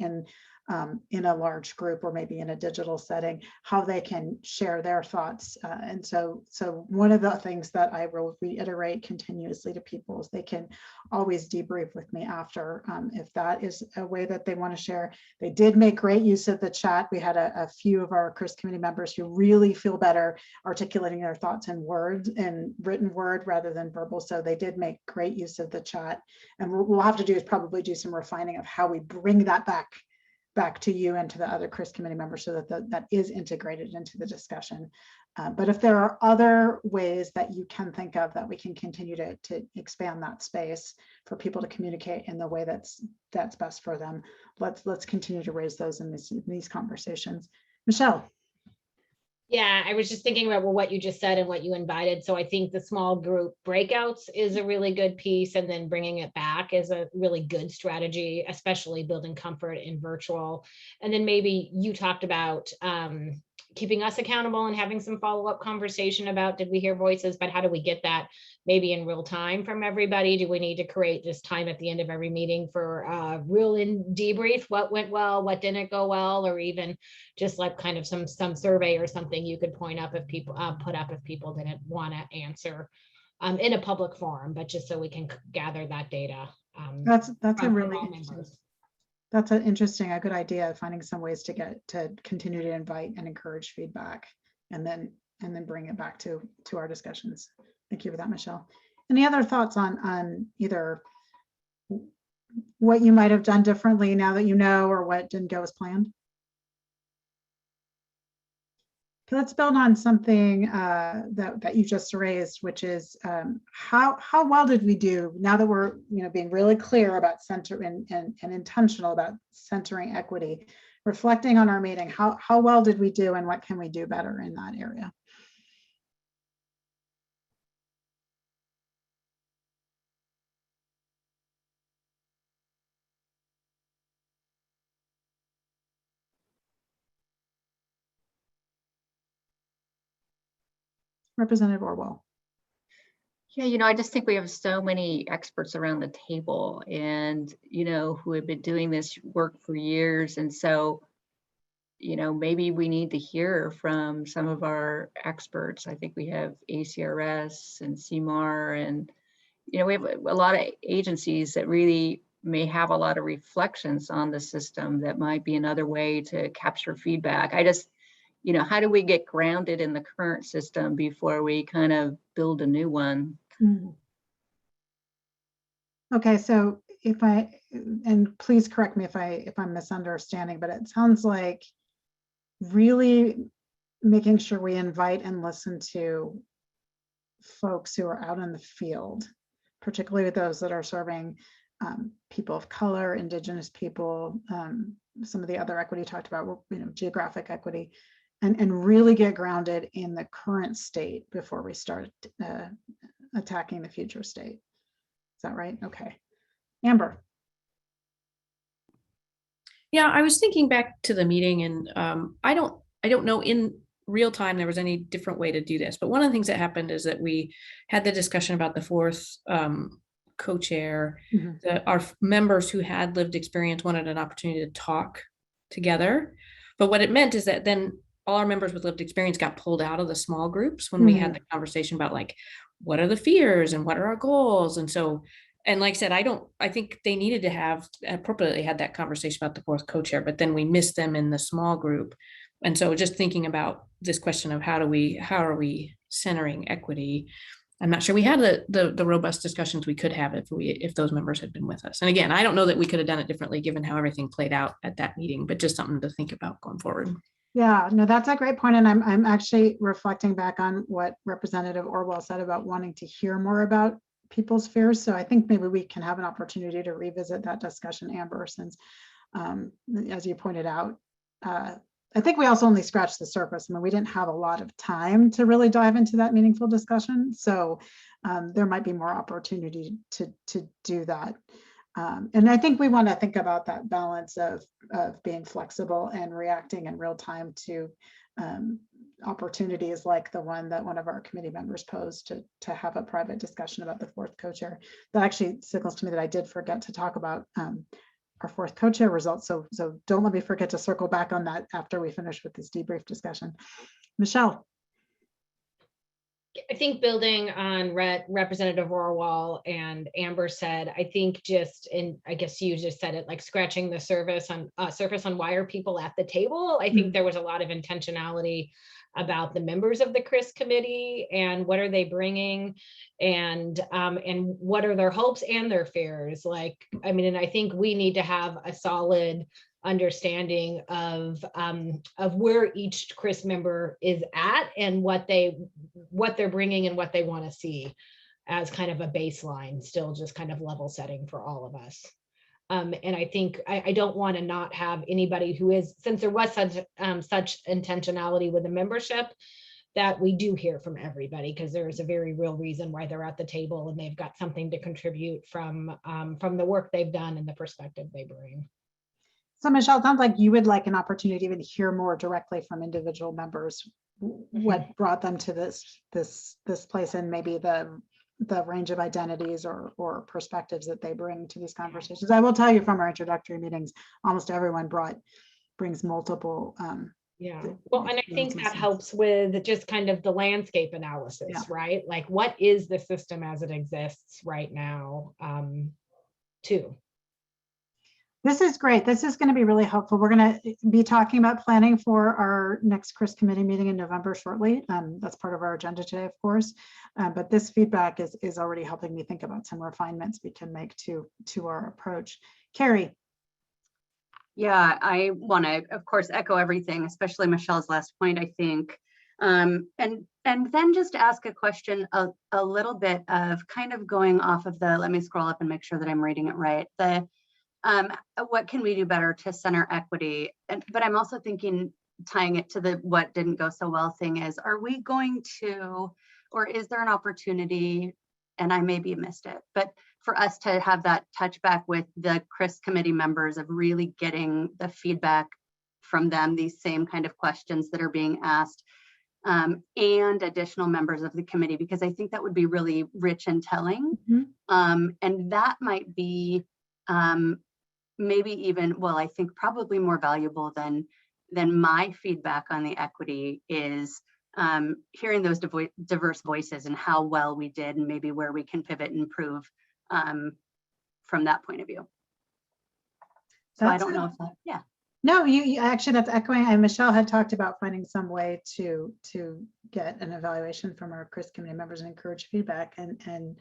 in a large group or maybe in a digital setting, how they can share their thoughts. And so one of the things that I will reiterate continuously to people is they can always debrief with me after, if that is a way that they want to share. They did make great use of the chat. We had a few of our CRIS committee members who really feel better articulating their thoughts in words and written word rather than verbal. So they did make great use of the chat. And what we'll have to do is probably do some refining of how we bring that back to you and to the other CRIS committee members so that that is integrated into the discussion. But if there are other ways that you can think of that we can continue to expand that space for people to communicate in the way that's best for them, let's continue to raise those in these conversations. Michelle. Yeah, I was just thinking about what you just said and what you invited. So I think the small group breakouts is a really good piece, and then bringing it back is a really good strategy, especially building comfort in virtual. And then maybe you talked about keeping us accountable and having some follow-up conversation about, did we hear voices, but how do we get that maybe in real time from everybody? Do we need to create this time at the end of every meeting for real in debrief, what went well, what didn't go well, or even just like kind of some survey or something you could point up if people put up if people didn't want to answer in a public forum, but just so we can gather that data. That's a really members. That's an interesting, a good idea, finding some ways to continue to invite and encourage feedback and then bring it back to our discussions. Thank you for that, Michelle. Any other thoughts on either what you might have done differently now that you know, or what didn't go as planned? Okay, let's build on something that you just raised, which is how well did we do now that we're being really clear about centering and intentional about centering equity, reflecting on our meeting, how well did we do and what can we do better in that area? Representative Orwell. Yeah, I just think we have so many experts around the table and, who have been doing this work for years. And so, maybe we need to hear from some of our experts. I think we have ACRS and CMAR, and, we have a lot of agencies that really may have a lot of reflections on the system that might be another way to capture feedback. I just, how do we get grounded in the current system before we kind of build a new one? Okay, so and please correct me if I'm misunderstanding, but it sounds like really making sure we invite and listen to folks who are out in the field, particularly those that are serving people of color, Indigenous people, some of the other equity talked about, geographic equity, and really get grounded in the current state before we start attacking the future state. Is that right? Okay. Amber. Yeah, I was thinking back to the meeting, and I don't know in real time there was any different way to do this, but one of the things that happened is that we had the discussion about the fourth co-chair. Our members who had lived experience wanted an opportunity to talk together, but what it meant is that then all our members with lived experience got pulled out of the small groups when we had the conversation about like, what are the fears and what are our goals? And so, and like I said, I think they needed to have appropriately had that conversation about the fourth co-chair, but then we missed them in the small group. And so just thinking about this question of how are we centering equity? I'm not sure we had the robust discussions we could have if those members had been with us. And again, I don't know that we could have done it differently given how everything played out at that meeting, but just something to think about going forward. Yeah, no, that's a great point. And I'm actually reflecting back on what Representative Orwell said about wanting to hear more about people's fears. So I think maybe we can have an opportunity to revisit that discussion, Amber, since as you pointed out, I think we also only scratched the surface. I mean, we didn't have a lot of time to really dive into that meaningful discussion. So there might be more opportunity to do that. And I think we want to think about that balance of being flexible and reacting in real time to opportunities like the one that one of our committee members posed to have a private discussion about the fourth co-chair. That actually signals to me that I did forget to talk about our fourth co-chair results. So don't let me forget to circle back on that after we finish with this debrief discussion. Michelle. I think building on Representative Orwell and Amber said, I think just, and I guess you just said it, like scratching the surface on why are people at the table. I think there was a lot of intentionality about the members of the CRIS committee and what are they bringing, and what are their hopes and their fears. Like, I mean, and I think we need to have a solid understanding of where each CRIS member is at and what they're bringing and what they want to see as kind of a baseline, still just kind of level setting for all of us. And I think I don't want to not have anybody who is, since there was such intentionality with the membership, that we do hear from everybody, because there is a very real reason why they're at the table and they've got something to contribute from the work they've done and the perspective they bring. So Michelle, it sounds like you would like an opportunity to even hear more directly from individual members, what brought them to this place, and maybe the range of identities or perspectives that they bring to these conversations. I will tell you from our introductory meetings, almost everyone brings multiple. Yeah, well, and I think that helps with just kind of the landscape analysis, right? Like, what is the system as it exists right now, too? This is great. This is going to be really helpful. We're going to be talking about planning for our next CRIS committee meeting in November shortly. That's part of our agenda today, of course. But this feedback is already helping me think about some refinements we can make to our approach. Carrie. Yeah, I want to, of course, echo everything, especially Michelle's last point, I think. And then just ask a question a little bit of kind of going off of let me scroll up and make sure that I'm reading it right. What can we do better to center equity? But I'm also thinking, tying it to the what didn't go so well thing is, are we going to, or is there an opportunity, and I maybe missed it, but for us to have that touch back with the CRIS committee members of really getting the feedback from them, these same kind of questions that are being asked, and additional members of the committee, because I think that would be really rich and telling. And that might be maybe even, well, I think probably more valuable than my feedback on the equity is hearing those diverse voices and how well we did, and maybe where we can pivot and improve from that point of view. So I don't know if that, yeah. No, you actually, that's echoing, and Michelle had talked about finding some way to get an evaluation from our CRIS committee members and encourage feedback, and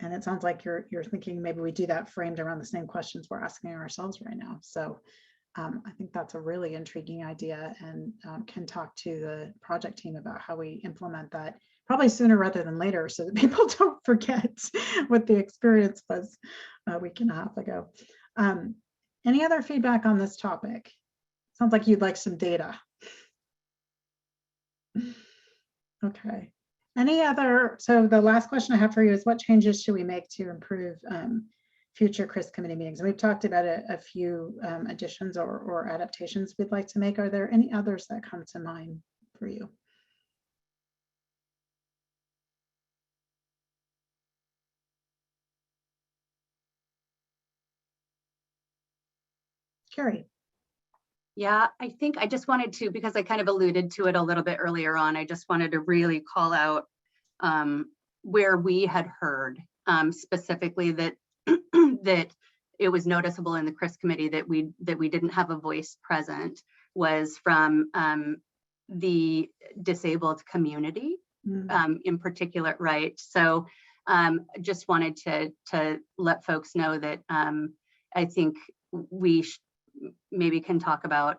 it sounds like you're thinking maybe we do that framed around the same questions we're asking ourselves right now. So I think that's a really intriguing idea, and can talk to the project team about how we implement that probably sooner rather than later, so that people don't forget what the experience was a week and a half ago. Any other feedback on this topic? Sounds like you'd like some data. Okay. Any other, so the last question I have for you is, what changes should we make to improve future CRIS committee meetings? And we've talked about a few additions or adaptations we'd like to make. Are there any others that come to mind for you? Carrie. Yeah, I think I just wanted to, because I kind of alluded to it a little bit earlier on, I just wanted to really call out where we had heard specifically that that it was noticeable in the CRIS committee that we didn't have a voice present was from the disabled community in particular, right? So just wanted to let folks know that I think we maybe can talk about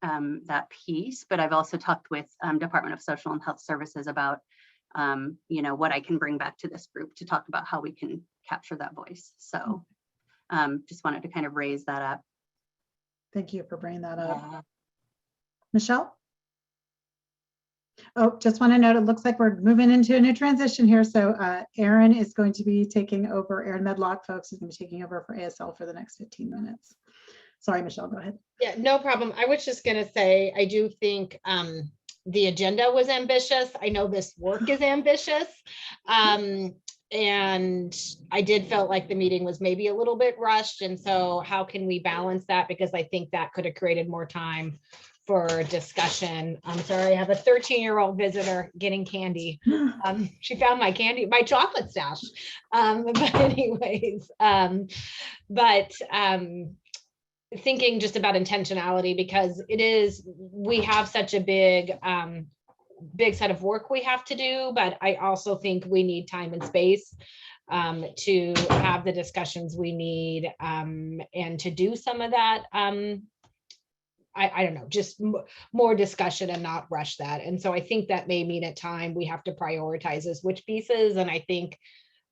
that piece, but I've also talked with Department of Social and Health Services about what I can bring back to this group to talk about how we can capture that voice. So just wanted to kind of raise that up. Thank you for bringing that up. Yeah. Michelle? Oh, just want to note, it looks like we're moving into a new transition here. So Erin is going to be taking over, Erin Medlock, folks, is going to be taking over for ASL for the next 15 minutes. Sorry, Michelle, go ahead. Yeah, no problem. I was just going to say, I do think the agenda was ambitious. I know this work is ambitious. And I did felt like the meeting was maybe a little bit rushed. And so how can we balance that? Because I think that could have created more time for discussion. I'm sorry, I have a 13-year-old visitor getting candy. She found my candy, my chocolate stash. But anyways, thinking just about intentionality, because we have such a big set of work we have to do, but I also think we need time and space to have the discussions we need and to do some of that. I don't know, just more discussion and not rush that. And so I think that may mean at time we have to prioritize as which pieces. And I think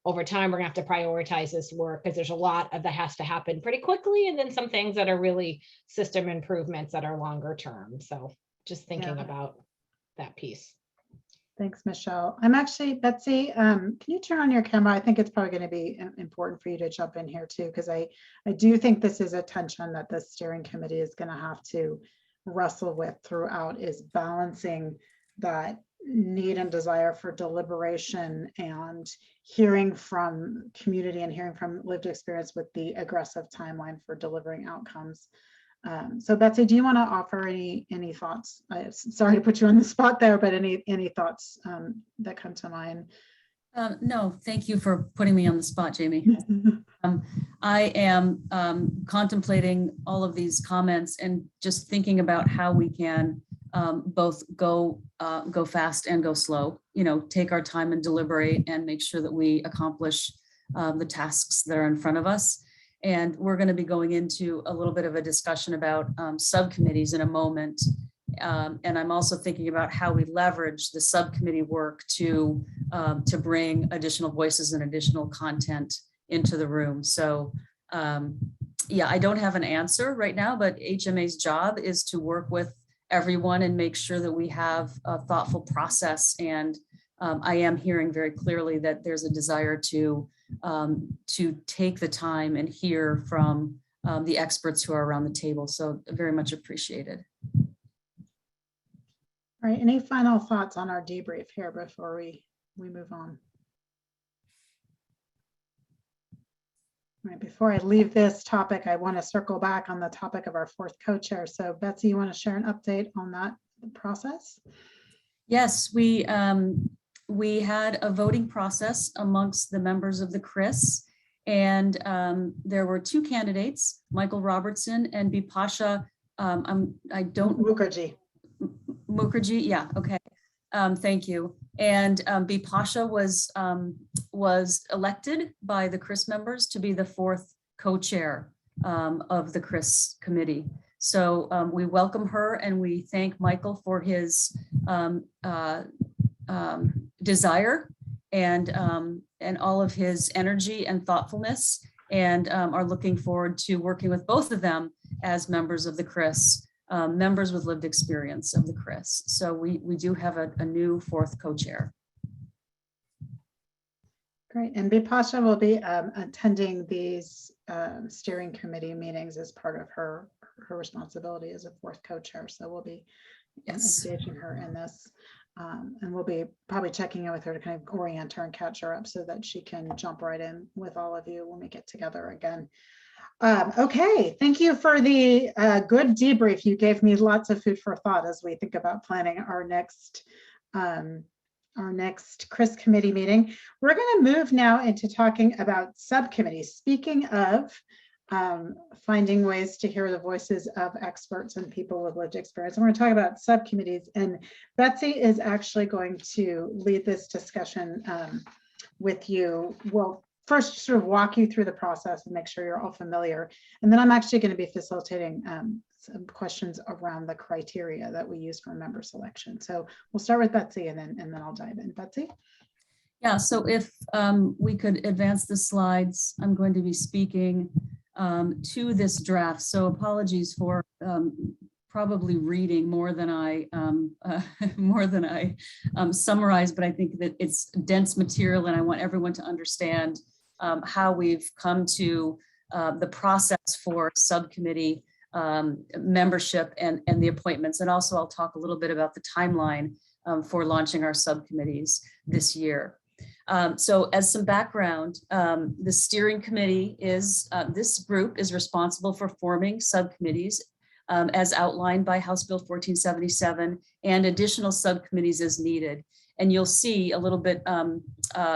over time, we're gonna have to prioritize this work because there's a lot of that has to happen pretty quickly. And then some things that are really system improvements that are longer term. So just thinking about that piece. Thanks, Michelle. I'm actually, Betsy, can you turn on your camera? I think it's probably going to be important for you to jump in here too, because I do think this is a tension that the steering committee is going to have to wrestle with throughout, is balancing that need and desire for deliberation and hearing from community and hearing from lived experience with the aggressive timeline for delivering outcomes. So Betsy, do you want to offer any thoughts? Sorry to put you on the spot there, but any thoughts that come to mind? No, thank you for putting me on the spot, Jamie. I am contemplating all of these comments and just thinking about how we can both go fast and go slow, take our time and deliberate and make sure that we accomplish the tasks that are in front of us. And we're going to be going into a little bit of a discussion about subcommittees in a moment. And I'm also thinking about how we leverage the subcommittee work to bring additional voices and additional content into the room. So yeah, I don't have an answer right now, but HMA's job is to work with everyone and make sure that we have a thoughtful process. And I am hearing very clearly that there's a desire to take the time and hear from the experts who are around the table. So very much appreciated. All right, any final thoughts on our debrief here before we move on? All right, before I leave this topic, I want to circle back on the topic of our fourth co-chair. So Betsy, you want to share an update on that process? Yes, we had a voting process amongst the members of the CRIS, and there were two candidates, Michael Robertson and Bipasha. Mukherjee, yeah, okay. Thank you. And Bipasha was elected by the CRIS members to be the fourth co-chair of the CRIS committee. So we welcome her and we thank Michael for his desire and all of his energy and thoughtfulness, and are looking forward to working with both of them as members of the CRIS, members with lived experience of the CRIS. So we do have a new fourth co-chair. Great, and Bipasha will be attending these steering committee meetings as part of her responsibility as a fourth co-chair. So we'll be engaging her in this. And we'll be probably checking in with her to kind of orient her and catch her up so that she can jump right in with all of you when we get together again. Okay, thank you for the good debrief. You gave me lots of food for thought as we think about planning our next CRIS committee meeting. We're going to move now into talking about subcommittees. Speaking of finding ways to hear the voices of experts and people with lived experience, and we're going to talk about subcommittees. And Betsy is actually going to lead this discussion with you. Well, first sort of walk you through the process and make sure you're all familiar. And then I'm actually going to be facilitating some questions around the criteria that we use for member selection. So we'll start with Betsy and then I'll dive in. Betsy? Yeah, so if we could advance the slides, I'm going to be speaking to this draft. So apologies for probably reading more than I summarize, but I think that it's dense material and I want everyone to understand how we've come to the process for subcommittee membership and the appointments. And also I'll talk a little bit about the timeline for launching our subcommittees this year. So as some background, the steering committee is, this group is responsible for forming subcommittees as outlined by House Bill 1477 and additional subcommittees as needed. And you'll see a little bit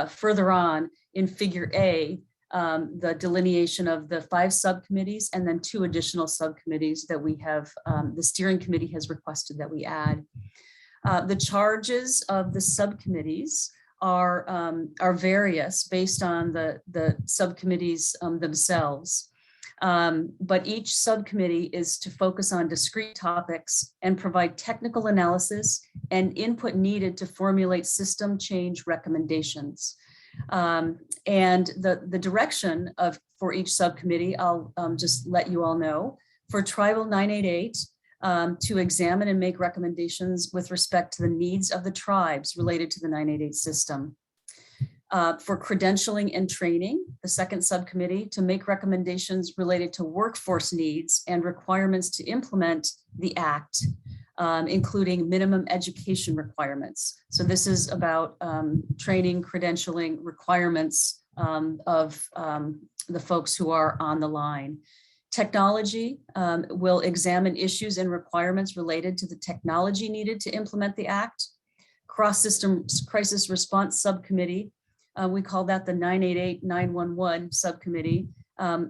further on in Figure A, the delineation of the 5 subcommittees and then 2 additional subcommittees that we have, the steering committee has requested that we add. The charges of the subcommittees are various based on the subcommittees themselves. But each subcommittee is to focus on discrete topics and provide technical analysis and input needed to formulate system change recommendations. And the direction for each subcommittee, I'll just let you all know. For Tribal 988, to examine and make recommendations with respect to the needs of the tribes related to the 988 system. For credentialing and training, the second subcommittee, to make recommendations related to workforce needs and requirements to implement the Act, including minimum education requirements. So this is about training, credentialing requirements of the folks who are on the line. Technology will examine issues and requirements related to the technology needed to implement the Act. Cross-system crisis response subcommittee, we call that the 988-911 subcommittee.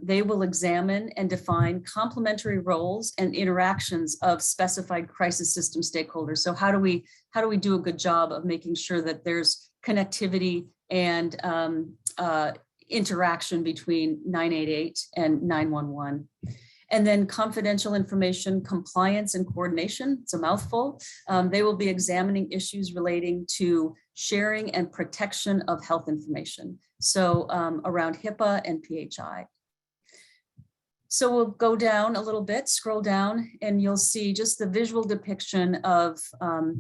They will examine and define complementary roles and interactions of specified crisis system stakeholders. So how do we do a good job of making sure that there's connectivity and interaction between 988 and 911. And then confidential information compliance and coordination, it's a mouthful. They will be examining issues relating to sharing and protection of health information. So around HIPAA and PHI. So we'll go down a little bit, scroll down, and you'll see just the visual depiction of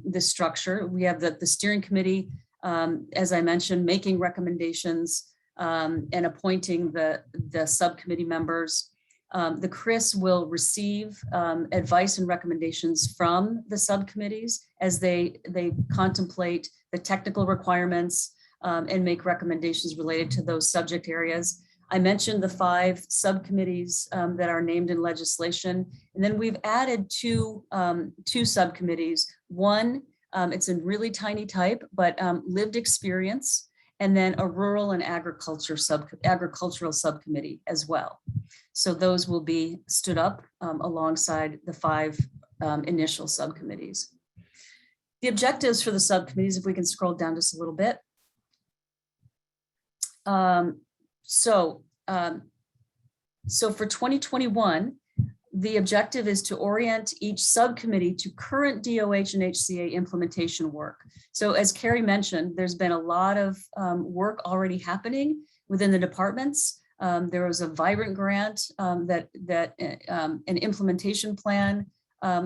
this structure. We have the steering committee, as I mentioned, making recommendations and appointing the subcommittee members. The CRIS will receive advice and recommendations from the subcommittees as they contemplate the technical requirements and make recommendations related to those subject areas. I mentioned the 5 subcommittees that are named in legislation, and then we've added two subcommittees. One, it's in really tiny type, but lived experience, and then a rural and agricultural subcommittee as well. So those will be stood up alongside the 5 initial subcommittees. The objectives for the subcommittees, if we can scroll down just a little bit. So for 2021, the objective is to orient each subcommittee to current DOH and HCA implementation work. So as Carrie mentioned, there's been a lot of work already happening within the departments. There was a Vibrant grant that an implementation plan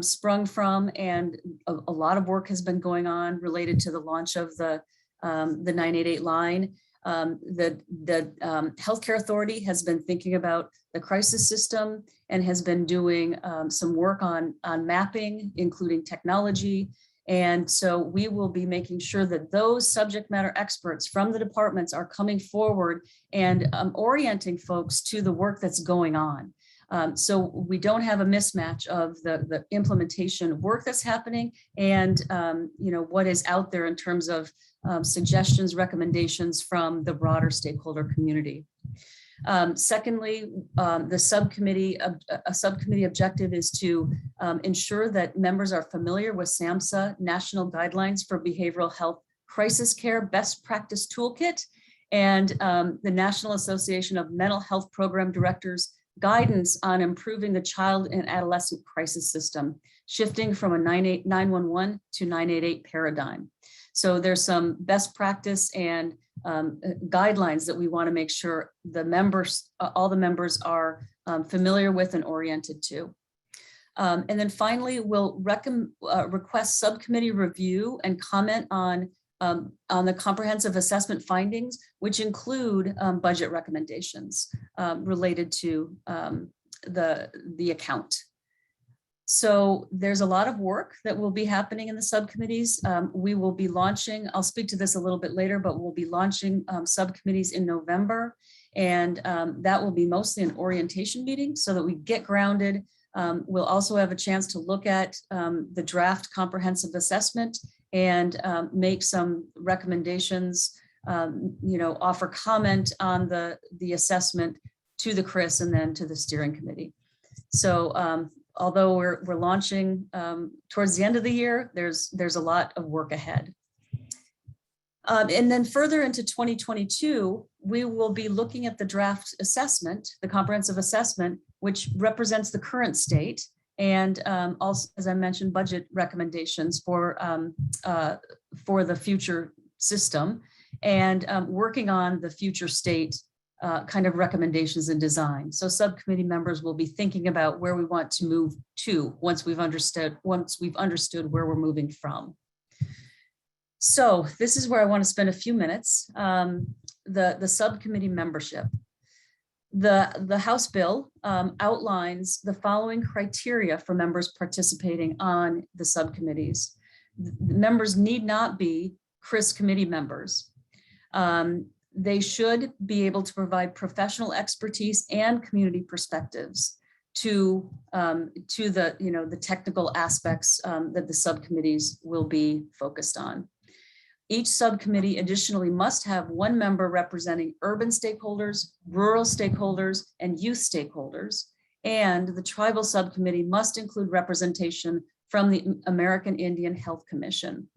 sprung from, and a lot of work has been going on related to the launch of the 988 line. The Healthcare Authority has been thinking about the crisis system and has been doing some work on mapping, including technology. And so we will be making sure that those subject matter experts from the departments are coming forward and orienting folks to the work that's going on. So we don't have a mismatch of the implementation work that's happening and what is out there in terms of suggestions, recommendations from the broader stakeholder community. Secondly, a subcommittee objective is to ensure that members are familiar with SAMHSA National Guidelines for Behavioral Health Crisis Care Best Practice Toolkit and the National Association of Mental Health Program Directors guidance on improving the child and adolescent crisis system, shifting from a 911 to 988 paradigm. So there's some best practice and guidelines that we want to make sure the members, all the members are familiar with and oriented to. And then finally, we'll request subcommittee review and comment on the comprehensive assessment findings, which include budget recommendations related to the account. So there's a lot of work that will be happening in the subcommittees. We will be launching, I'll speak to this a little bit later, but we'll be launching subcommittees in November. And that will be mostly an orientation meeting so that we get grounded. We'll also have a chance to look at the draft comprehensive assessment and make some recommendations, offer comment on the assessment to the CRIS and then to the steering committee. So although we're launching towards the end of the year, there's a lot of work ahead. And then further into 2022, we will be looking at the draft assessment, the comprehensive assessment, which represents the current state, and also, as I mentioned, budget recommendations for the future system, and working on the future state kind of recommendations and design. So subcommittee members will be thinking about where we want to move to once we've understood where we're moving from. So this is where I want to spend a few minutes. The subcommittee membership. The House bill outlines the following criteria for members participating on the subcommittees. The members need not be CRIS committee members. They should be able to provide professional expertise and community perspectives to the technical aspects that the subcommittees will be focused on. Each subcommittee additionally must have one member representing urban stakeholders, rural stakeholders, and youth stakeholders. And the Tribal Subcommittee must include representation from the American Indian Health Commission.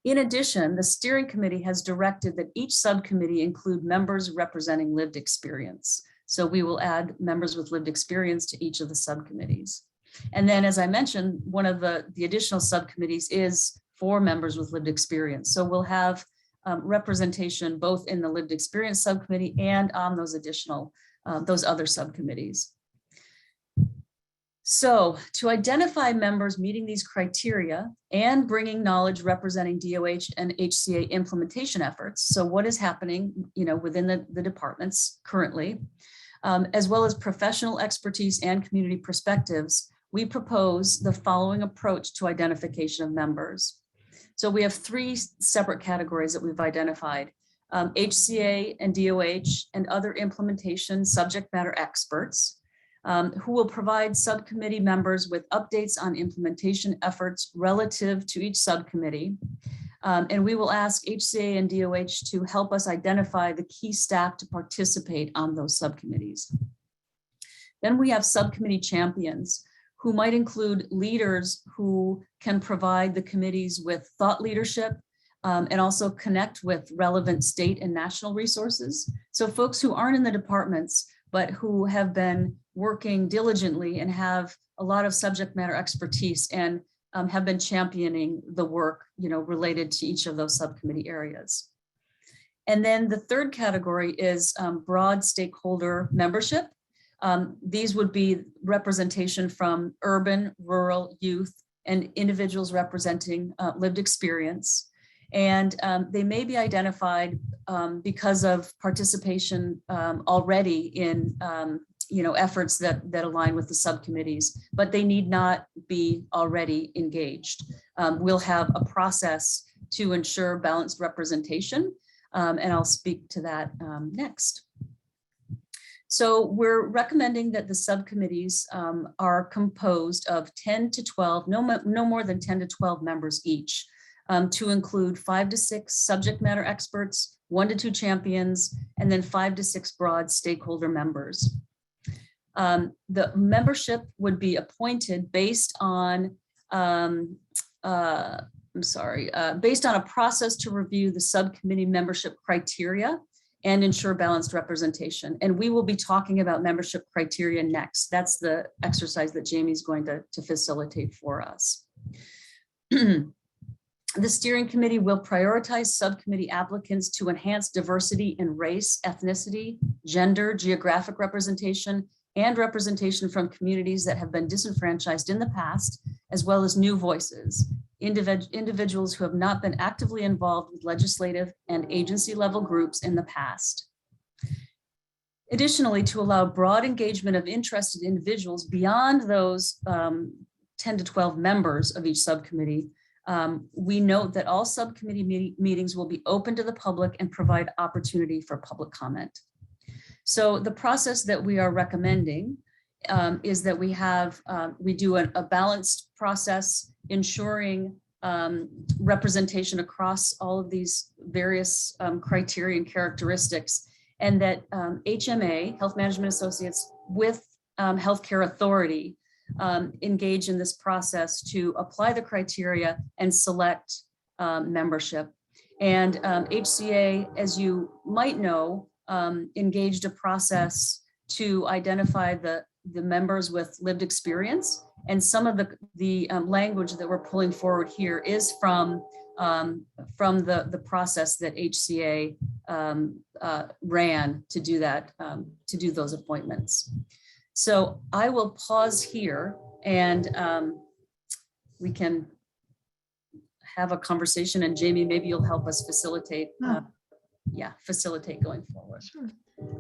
In addition, the steering committee has directed that each subcommittee include members representing lived experience. So we will add members with lived experience to each of the subcommittees. And then, as I mentioned, one of the additional subcommittees is for members with lived experience. So we'll have representation both in the lived experience subcommittee and on those other subcommittees. So to identify members meeting these criteria and bringing knowledge representing DOH and HCA implementation efforts. So what is happening, within the departments currently, as well as professional expertise and community perspectives, we propose the following approach to identification of members. So we have three separate categories that we've identified: HCA and DOH and other implementation subject matter experts, who will provide subcommittee members with updates on implementation efforts relative to each subcommittee. And we will ask HCA and DOH to help us identify the key staff to participate on those subcommittees. Then we have subcommittee champions, who might include leaders who can provide the committees with thought leadership and also connect with relevant state and national resources. So folks who aren't in the departments, but who have been working diligently and have a lot of subject matter expertise and have been championing the work, related to each of those subcommittee areas. And then the third category is broad stakeholder membership. These would be representation from urban, rural, youth, and individuals representing lived experience. And they may be identified because of participation already in efforts that align with the subcommittees, but they need not be already engaged. We'll have a process to ensure balanced representation, and I'll speak to that next. So we're recommending that the subcommittees are composed of 10 to 12, no more than 10 to 12 members each, to include 5 to 6 subject matter experts, 1 to 2 champions, and then 5 to 6 broad stakeholder members. The membership would be appointed based on, based on a process to review the subcommittee membership criteria and ensure balanced representation. And we will be talking about membership criteria next. That's the exercise that Jamie's going to facilitate for us. The steering committee will prioritize subcommittee applicants to enhance diversity in race, ethnicity, gender, geographic representation, and representation from communities that have been disenfranchised in the past, as well as new voices, individuals who have not been actively involved with legislative and agency level groups in the past. Additionally, to allow broad engagement of interested individuals beyond those 10 to 12 members of each subcommittee, we note that all subcommittee meetings will be open to the public and provide opportunity for public comment. So the process that we are recommending is that we do a balanced process, ensuring representation across all of these various criteria and characteristics, and that HMA, Health Management Associates, with Healthcare Authority engage in this process to apply the criteria and select membership. And HCA, as you might know, engaged a process to identify the members with lived experience. And some of the language that we're pulling forward here is from the process that HCA ran to do that, to do those appointments. So I will pause here and we can have a conversation, and Jamie, maybe you'll help us facilitate, facilitate going forward. Sure.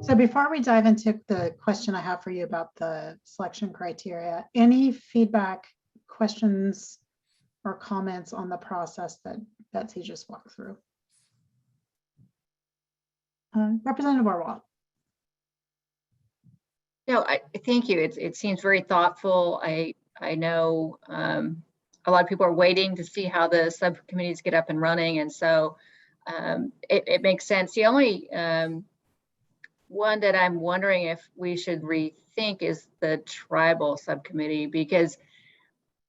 So before we dive into the question I have for you about the selection criteria, any feedback, questions, or comments on the process that Betsy just walked through? Representative Orwell. No, thank you. It seems very thoughtful. I know a lot of people are waiting to see how the subcommittees get up and running, and so it makes sense. The only one that I'm wondering if we should rethink is the tribal subcommittee, because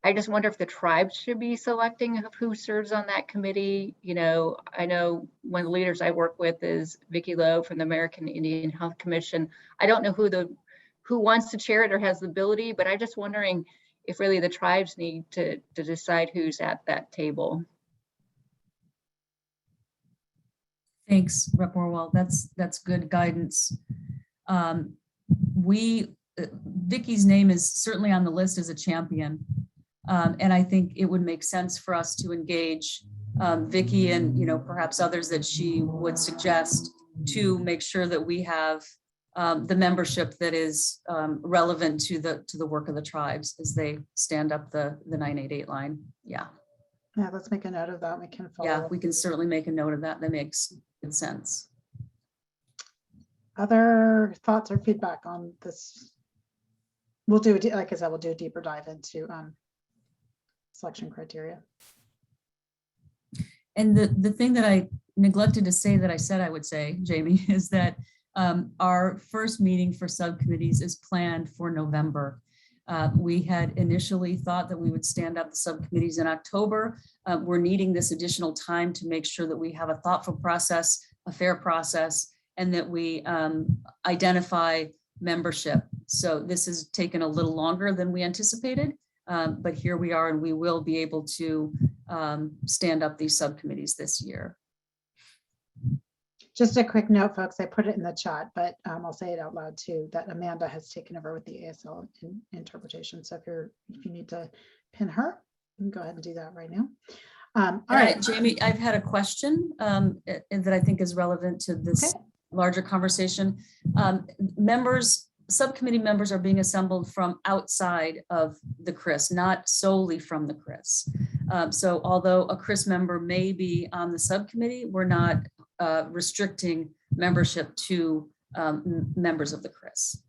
I just wonder if the tribes should be selecting who serves on that committee. You know, I know one of the leaders I work with is Vicki Lowe from the American Indian Health Commission. I don't know who wants to chair it or has the ability, but I'm just wondering if really the tribes need to decide who's at that table. Thanks, Rep. Orwell. That's good guidance. Vicki's name is certainly on the list as a champion. And I think it would make sense for us to engage Vicki and perhaps others that she would suggest to make sure that we have the membership that is relevant to the work of the tribes as they stand up the 988 line. Yeah, Let's make a note of that. We can follow. Yeah, we can certainly make a note of that. That makes good sense. Other thoughts or feedback on this? We'll do, like I said, we'll do a deeper dive into selection criteria. And the thing that I neglected to say that I said I would say, Jamie, is that our first meeting for subcommittees is planned for November. We had initially thought that we would stand up the subcommittees in October. We're needing this additional time to make sure that we have a thoughtful process, a fair process, and that we identify membership. So this has taken a little longer than we anticipated, but here we are, and we will be able to stand up these subcommittees this year. Just a quick note, folks, I put it in the chat, but I'll say it out loud too, that Amanda has taken over with the Asl interpretation. So if you need to pin her, you can go ahead and do that right now. All right, Jamie, I've had a question that I think is relevant to this larger conversation. Subcommittee members are being assembled from outside of the CRIS, not solely from the CRIS. So although a CRIS member may be on the subcommittee, we're not restricting membership to members of the CRIS.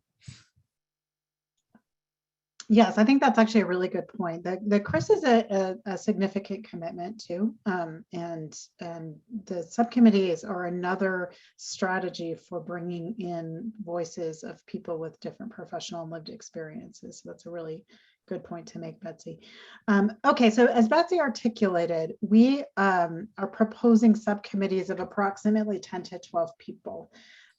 Yes, I think that's actually a really good point. The CRIS is a significant commitment too, and the subcommittees are another strategy for bringing in voices of people with different professional and lived experiences. So that's a really good point to make, Betsy. Okay, so as Betsy articulated, we are proposing subcommittees of approximately 10 to 12 people.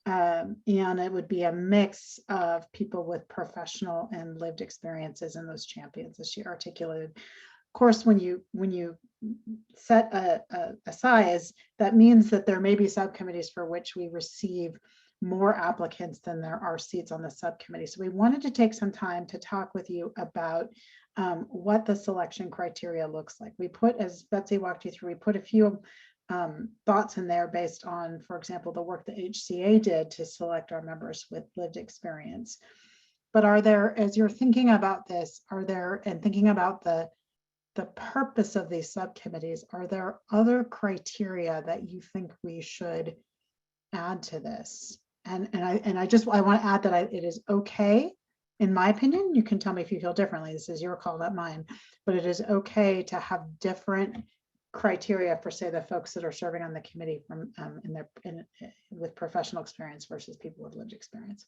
And it would be a mix of people with professional and lived experiences in those champions, as she articulated. Of course, when you set a size, that means that there may be subcommittees for which we receive more applicants than there are seats on the subcommittee. So we wanted to take some time to talk with you about what the selection criteria looks like. We put, as Betsy walked you through, we put a few thoughts in there based on, for example, the work that HCA did to select our members with lived experience. But are there, as you're thinking about this, and thinking about the purpose of these subcommittees, are there other criteria that you think we should add to this? And I want to add that it is okay, in my opinion, you can tell me if you feel differently, this is your call, not mine, but it is okay to have different criteria for, say, the folks that are serving on the committee from with professional experience versus people with lived experience.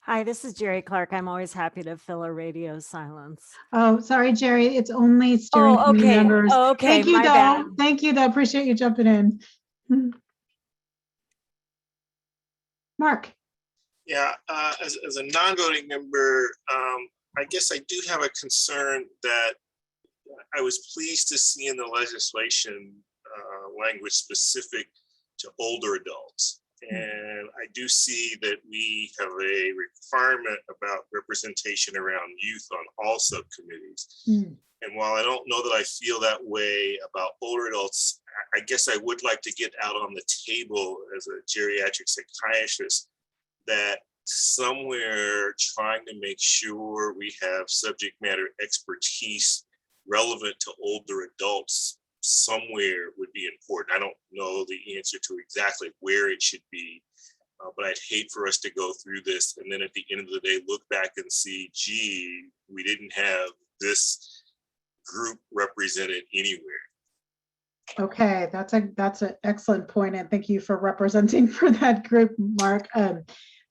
Hi, this is Jerry Clark. I'm always happy to fill a radio silence. Oh, sorry, Jerry. It's only steering Oh, committee okay. members. Oh, okay. Thank you, My though. bad. Thank you, though. Appreciate you jumping in. Mark. Yeah, as a non-voting member, I guess I do have a concern that I was pleased to see in the legislation language specific to older adults. And I do see that we have a requirement about representation around youth on all subcommittees. And while I don't know that I feel that way about older adults, I guess I would like to get out on the table as a geriatric psychiatrist that somewhere trying to make sure we have subject matter expertise relevant to older adults somewhere would be important. I don't know the answer to exactly where it should be, but I'd hate for us to go through this and then at the end of the day look back and see, gee, we didn't have this group represented anywhere. Okay, that's an excellent point, and thank you for representing for that group, Mark.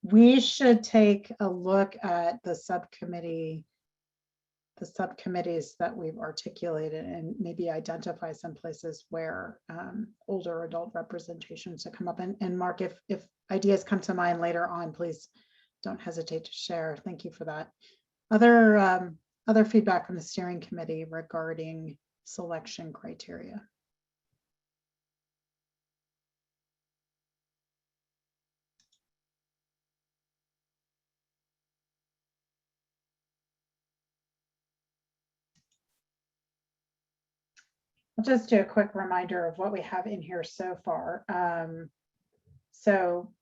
We should take a look at the subcommittees that we've articulated and maybe identify some places where older adult representation should come up. And Mark, if ideas come to mind later on, please don't hesitate to share. Thank you for that. Other feedback from the steering committee regarding selection criteria. I'll just do a quick reminder of what we have in here so far. So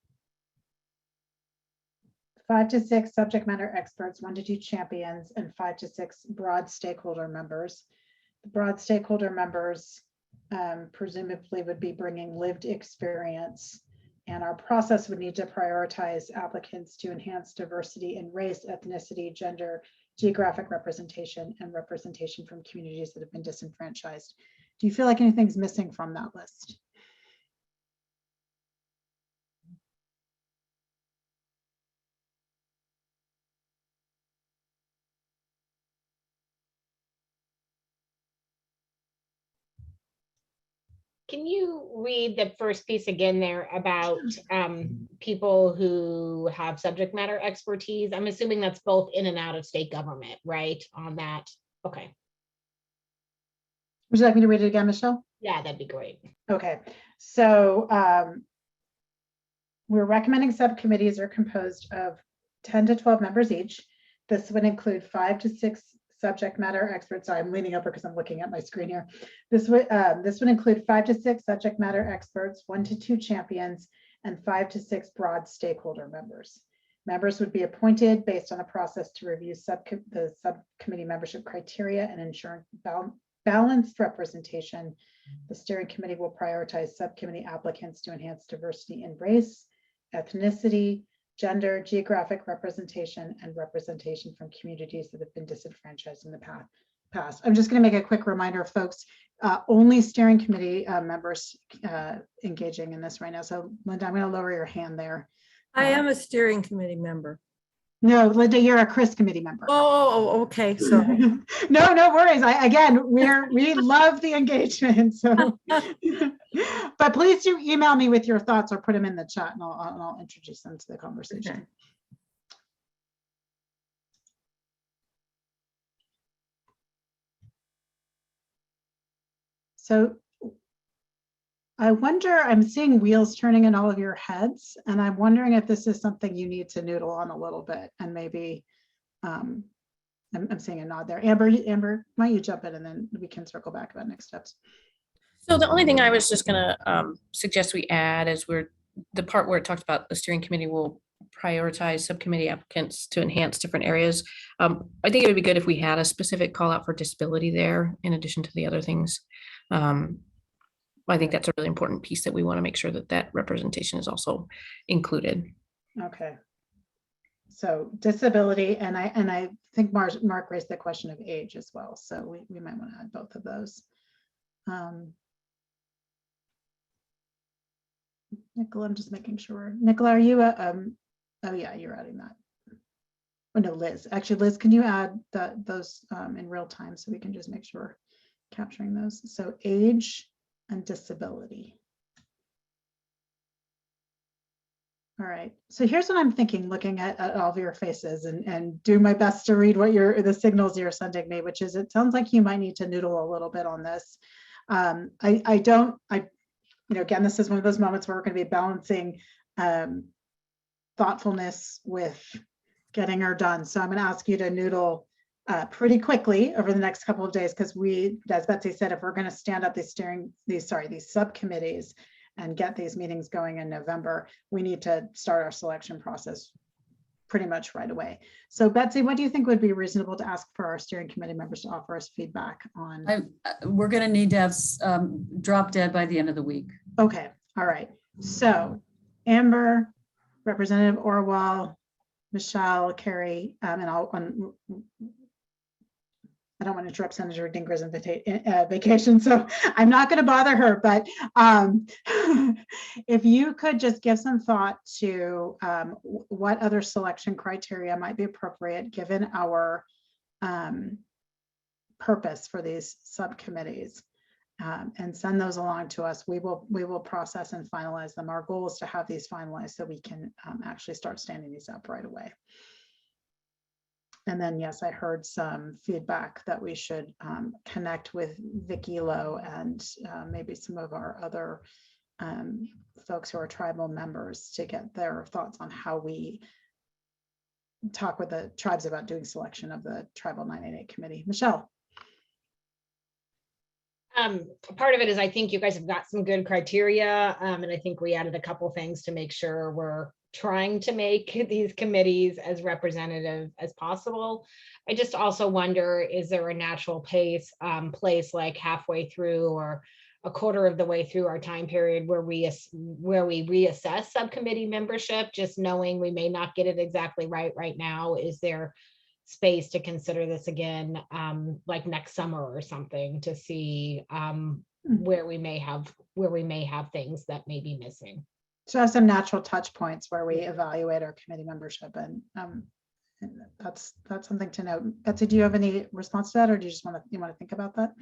5 to 6 subject matter experts, 1 to 2 champions, and 5 to 6 broad stakeholder members. The broad stakeholder members presumably would be bringing lived experience, and our process would need to prioritize applicants to enhance diversity in race, ethnicity, gender, geographic representation, and representation from communities that have been disenfranchised. Do you feel like anything's missing from that list? Can you read the first piece again there about people who have subject matter expertise? I'm assuming that's both in and out of state government, right? On that. Okay. Would you like me to read it again, Michelle? Yeah, that'd be great. Okay, so we're recommending subcommittees are composed of 10 to 12 members each. This would include 5 to 6 subject matter experts. Sorry, I'm leaning over because I'm looking at my screen here. This would include 5 to 6 subject matter experts, 1 to 2 champions, and 5 to 6 broad stakeholder members. Members would be appointed based on a process to review the subcommittee membership criteria and ensure balanced representation. The steering committee will prioritize subcommittee applicants to enhance diversity in race, ethnicity, gender, geographic representation, and representation from communities that have been disenfranchised in the past. I'm just going to make a quick reminder, folks, only steering committee members engaging in this right now. So Linda, I'm going to lower your hand there. I am a steering committee member. No, Linda, you're a Chris committee member. Oh, okay. Sorry. No worries. We love the engagement. So, but please do email me with your thoughts or put them in the chat, and I'll introduce them to the conversation. Okay. So I wonder, I'm seeing wheels turning in all of your heads, and I'm wondering if this is something you need to noodle on a little bit, and maybe I'm seeing a nod there. Amber, why don't you jump in and then we can circle back about next steps. So the only thing I was just gonna suggest we add is the part where it talks about the steering committee will prioritize subcommittee applicants to enhance different areas. I think it would be good if we had a specific call out for disability there in addition to the other things. I think that's a really important piece that we want to make sure that that representation is also included. Okay. So disability, and I think Mark raised the question of age as well. So we might want to add both of those. Nicola, I'm just making sure. Nicola, are you oh yeah, you're adding that. Oh no, Liz. Actually, Liz, can you add those in real time so we can just make sure capturing those? So age and disability. All right. So here's what I'm thinking, looking at all of your faces and do my best to read what the signals you're sending me, which is it sounds like you might need to noodle a little bit on this. Again, this is one of those moments where we're going to be balancing thoughtfulness with getting her done. So I'm going to ask you to noodle pretty quickly over the next couple of days, because as Betsy said, if we're going to stand up these subcommittees and get these meetings going in November, we need to start our selection process pretty much right away. So Betsy, what do you think would be reasonable to ask for our steering committee members to offer us feedback on? We're going to need to have drop dead by the end of the week. Okay, all right. So Amber, Representative Orwell, Michelle, Carrie, and I don't want to interrupt Senator Dinger's vacation, so I'm not going to bother her, but if you could just give some thought to what other selection criteria might be appropriate given our purpose for these subcommittees, and send those along to us. We will process and finalize them. Our goal is to have these finalized so we can actually start standing these up right away. And then, yes, I heard some feedback that we should connect with Vicki Lowe and maybe some of our other folks who are tribal members to get their thoughts on how we talk with the tribes about doing selection of the Tribal 988 committee. Michelle. Part of it is I think you guys have got some good criteria, and I think we added a couple things to make sure we're trying to make these committees as representative as possible. I just also wonder, is there a natural place like halfway through or a quarter of the way through our time period where we reassess subcommittee membership, just knowing we may not get it exactly right now? Is there space to consider this again, like next summer or something, to see where we may have things that may be missing? So have some natural touch points where we evaluate our committee membership, and that's something to note. Betsy, do you have any response to that, or do you just want to think about that?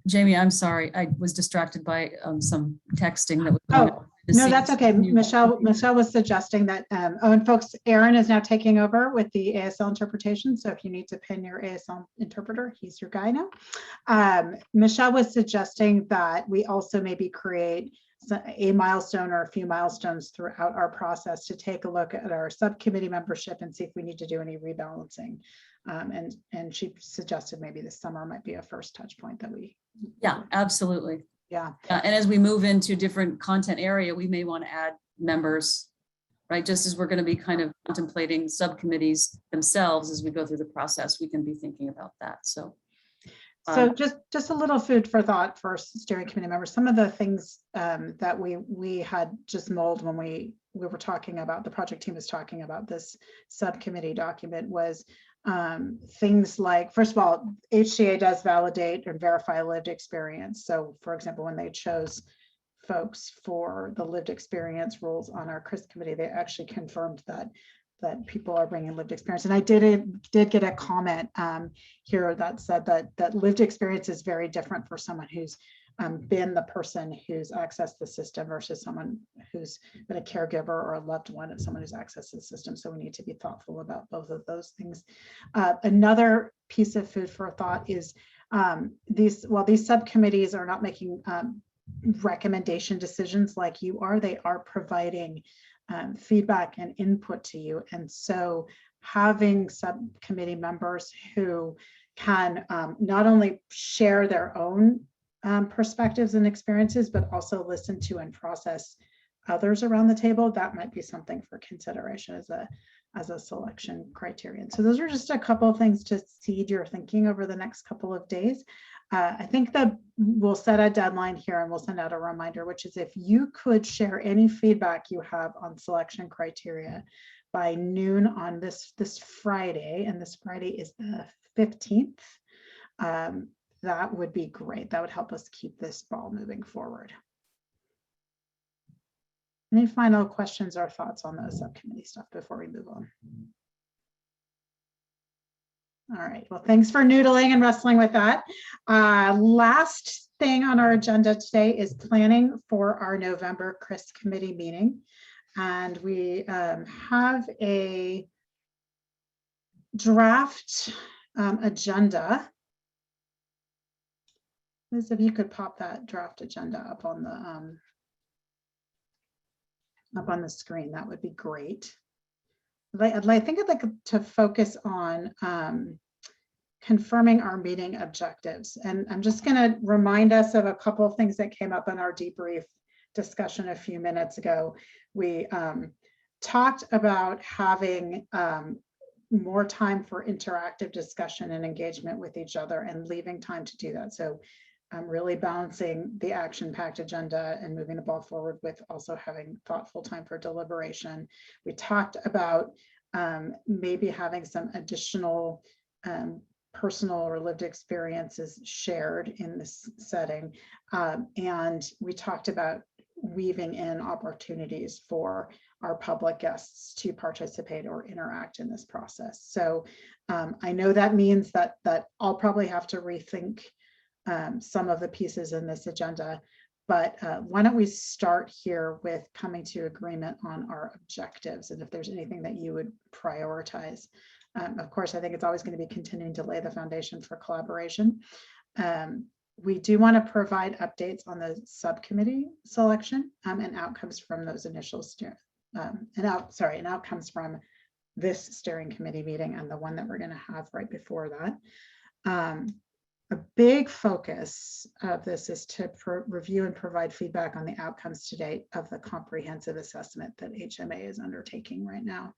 Jamie, I'm sorry, I was distracted by some texting that was going on. No, that's okay. Michelle was suggesting that, and folks, Aaron is now taking over with the ASL interpretation. So if you need to pin your ASL interpreter, he's your guy now. Michelle was suggesting that we also maybe create a milestone or a few milestones throughout our process to take a look at our subcommittee membership and see if we need to do any rebalancing. And she suggested maybe this summer might be a first touch point that we. Yeah, absolutely. Yeah. And as we move into different content area, we may want to add members, right? Just as we're going to be kind of contemplating subcommittees themselves as we go through the process, we can be thinking about that. So just a little food for thought for steering committee members. Some of the things that we had just mulled when we were talking about, the project team was talking about this subcommittee document was things like, first of all, HCA does validate and verify lived experience. So for example, when they chose folks for the lived experience roles on our CRIS committee, they actually confirmed that people are bringing lived experience. And I did get a comment here that said that lived experience is very different for someone who's been the person who's accessed the system versus someone who's been a caregiver or a loved one of someone who's accessed the system. So we need to be thoughtful about both of those things. Another piece of food for thought is These subcommittees are not making recommendation decisions like you are, they are providing feedback and input to you. And so having subcommittee members who can not only share their own perspectives and experiences, but also listen to and process others around the table, that might be something for consideration as a selection criterion. So those are just a couple of things to seed your thinking over the next couple of days. I think that we'll set a deadline here and we'll send out a reminder, which is if you could share any feedback you have on selection criteria by noon on this Friday, and this Friday is the 15th, that would be great. That would help us keep this ball moving forward. Any final questions or thoughts on the subcommittee stuff before we move on? All right, well, thanks for noodling and wrestling with that. Last thing on our agenda today is planning for our November CRIS committee meeting. And we have a draft agenda. Liz, if you could pop that draft agenda up on the screen, that would be great. I think I'd like to focus on confirming our meeting objectives. And I'm just going to remind us of a couple of things that came up in our debrief discussion a few minutes ago. We talked about having more time for interactive discussion and engagement with each other and leaving time to do that. So really balancing the action-packed agenda and moving the ball forward with also having thoughtful time for deliberation. We talked about maybe having some additional personal or lived experiences shared in this setting. And we talked about weaving in opportunities for our public guests to participate or interact in this process. So I know that means that I'll probably have to rethink some of the pieces in this agenda, but why don't we start here with coming to agreement on our objectives, and if there's anything that you would prioritize. Of course, I think it's always going to be continuing to lay the foundation for collaboration. We do want to provide updates on the subcommittee selection and outcomes from those initial and outcomes from this steering committee meeting and the one that we're going to have right before that. A big focus of this is to review and provide feedback on the outcomes to date of the comprehensive assessment that HMA is undertaking right now.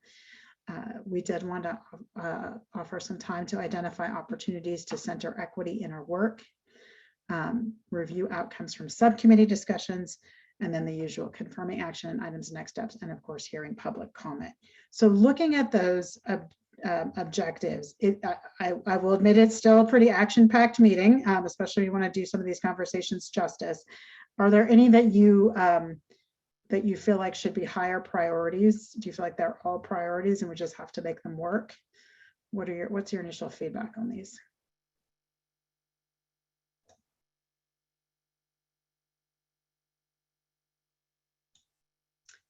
We did want to offer some time to identify opportunities to center equity in our work, review outcomes from subcommittee discussions, and then the usual confirming action items, next steps, and of course, hearing public comment. So looking at those objectives, I will admit it's still a pretty action-packed meeting, especially if you want to do some of these conversations justice. Are there any that you feel like should be higher priorities? Do you feel like they're all priorities and we just have to make them work? What's your initial feedback on these?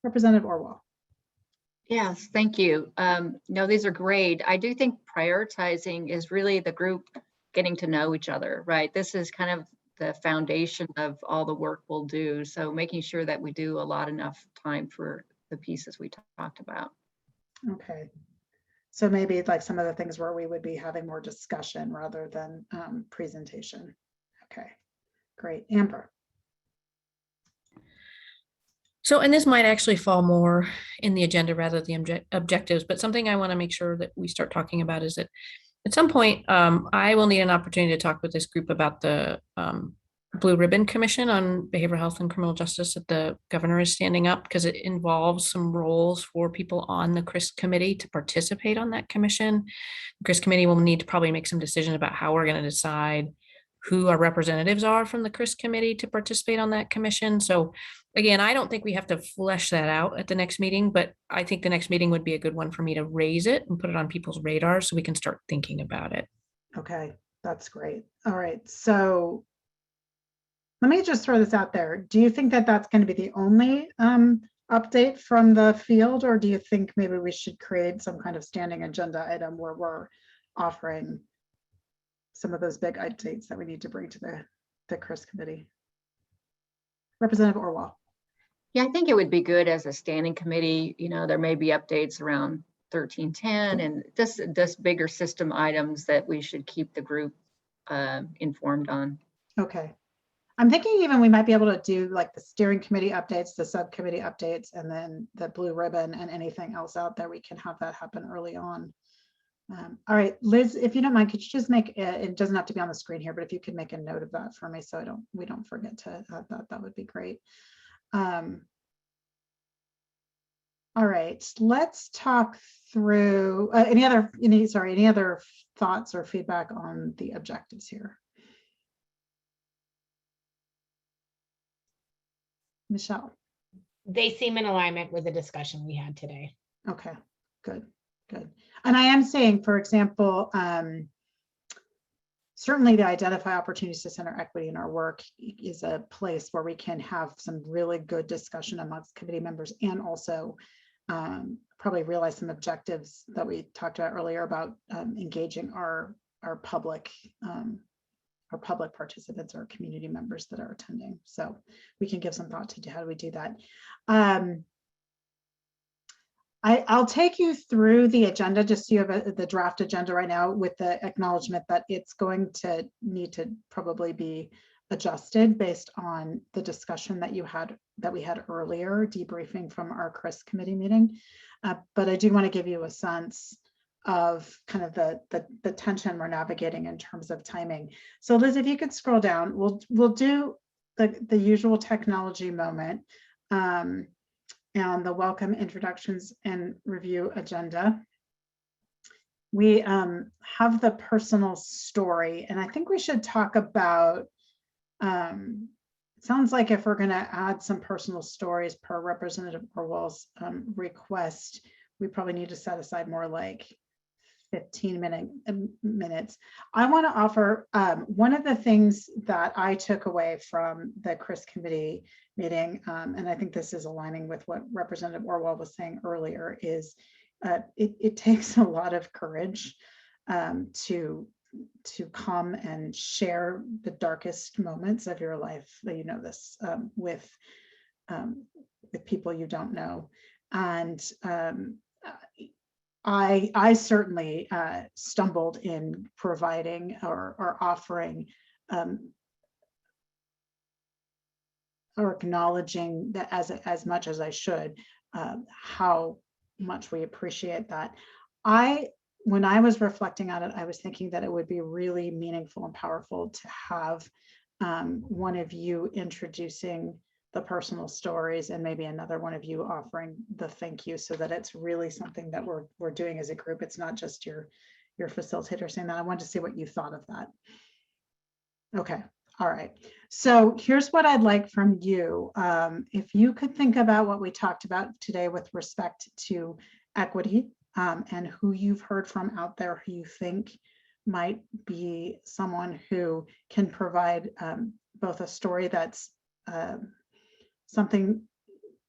Representative Orwell. Yes, thank you. No, these are great. I do think prioritizing is really the group getting to know each other, right? This is kind of the foundation of all the work we'll do. So making sure that we do enough time for the pieces we talked about. Okay. So maybe like some of the things where we would be having more discussion rather than presentation. Okay, great. Amber. So, and this might actually fall more in the agenda rather than the objectives, but something I want to make sure that we start talking about is that at some point, I will need an opportunity to talk with this group about the Blue Ribbon Commission on Behavioral Health and Criminal Justice that the governor is standing up, because it involves some roles for people on the CRIS committee to participate on that commission. The CRIS committee will need to probably make some decision about how we're going to decide who our representatives are from the CRIS committee to participate on that commission. So again, I don't think we have to flesh that out at the next meeting, but I think the next meeting would be a good one for me to raise it and put it on people's radar so we can start thinking about it. Okay, that's great. All right, so let me just throw this out there. Do you think that that's going to be the only update from the field, or do you think maybe we should create some kind of standing agenda item where we're offering some of those big updates that we need to bring to the CRIS committee. Representative Orwell. Yeah, I think it would be good as a standing committee. You know, there may be updates around 1310 and just bigger system items that we should keep the group informed on. Okay. I'm thinking even we might be able to do like the steering committee updates, the subcommittee updates, and then the blue ribbon and anything else out there. We can have that happen early on. All right, Liz, if you don't mind, could you just make it doesn't have to be on the screen here, but if you could make a note of that for me so we don't forget to add that, that would be great. All right, let's talk through any other thoughts or feedback on the objectives here. Michelle. They seem in alignment with the discussion we had today. Okay, good. And I am saying, for example, certainly to identify opportunities to center equity in our work is a place where we can have some really good discussion amongst committee members, and also probably realize some objectives that we talked about earlier about engaging our public participants, our community members that are attending. So we can give some thought to how do we do that. I'll take you through the agenda just so you have the draft agenda right now, with the acknowledgement that it's going to need to probably be adjusted based on the discussion that we had earlier, debriefing from our CRIS committee meeting. But I do want to give you a sense of kind of the tension we're navigating in terms of timing. So Liz, if you could scroll down, we'll do the usual technology moment. And the welcome, introductions, and review agenda. We have the personal story, and I think we should talk about, sounds like if we're gonna add some personal stories per Representative Orwell's request, we probably need to set aside more like 15 minutes. I want to offer one of the things that I took away from the CRIS committee meeting, and I think this is aligning with what Representative Orwell was saying earlier, is it takes a lot of courage to come and share the darkest moments of your life, you know this, with people you don't know. And I certainly stumbled in providing or offering or acknowledging that as much as I should, how much we appreciate that. When I was reflecting on it, I was thinking that it would be really meaningful and powerful to have one of you introducing the personal stories, and maybe another one of you offering the thank you, so that it's really something that we're doing as a group. It's not just your facilitator saying that. I wanted to see what you thought of that. Okay, all right. So here's what I'd like from you. If you could think about what we talked about today with respect to equity, and who you've heard from out there who you think might be someone who can provide both a story that's something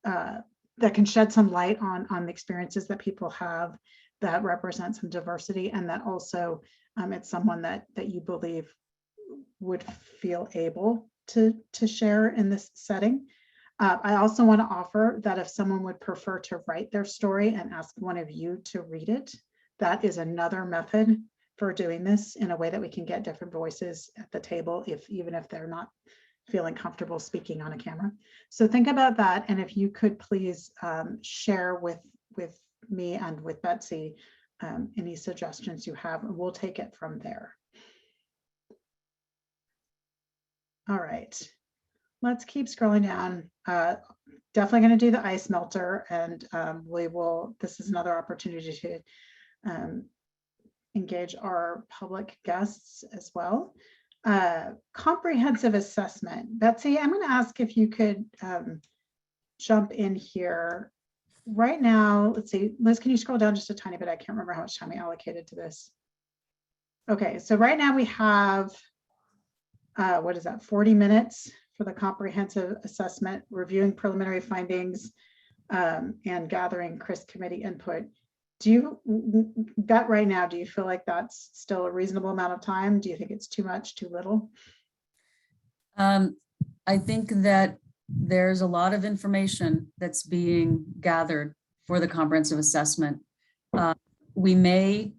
that can shed some light on the experiences that people have that represent some diversity, and that also it's someone that you believe would feel able to share in this setting. I also want to offer that if someone would prefer to write their story and ask one of you to read it, that is another method for doing this in a way that we can get different voices at the table, even if they're not feeling comfortable speaking on a camera. So think about that. And if you could please share with me and with Betsy any suggestions you have, and we'll take it from there. All right, let's keep scrolling down. Definitely going to do the ice melter, and this is another opportunity to engage our public guests as well. Comprehensive assessment. Betsy, I'm going to ask if you could jump in here. Right now, let's see, Liz, can you scroll down just a tiny bit? I can't remember how much time we allocated to this. Okay, so right now we have, what is that, 40 minutes for the comprehensive assessment, reviewing preliminary findings, and gathering CRIS committee input. Do you, gut right now, do you feel like that's still a reasonable amount of time? Do you think it's too much, too little? I think that there's a lot of information that's being gathered for the comprehensive assessment. We may,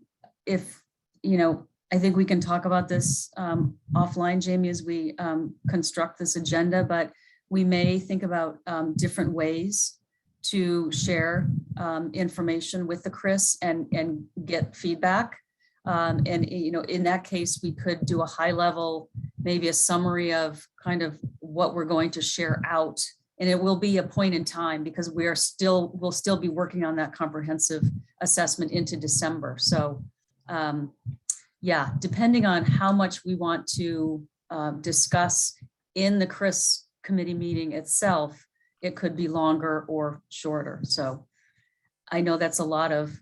if, I think we can talk about this offline, Jamie, as we construct this agenda, but we may think about different ways to share information with the CRIS and get feedback. And in that case, we could do a high level, maybe a summary of kind of what we're going to share out. And it will be a point in time because we'll still be working on that comprehensive assessment into December. So yeah, depending on how much we want to discuss in the CRIS committee meeting itself, it could be longer or shorter. So I know that's a lot of,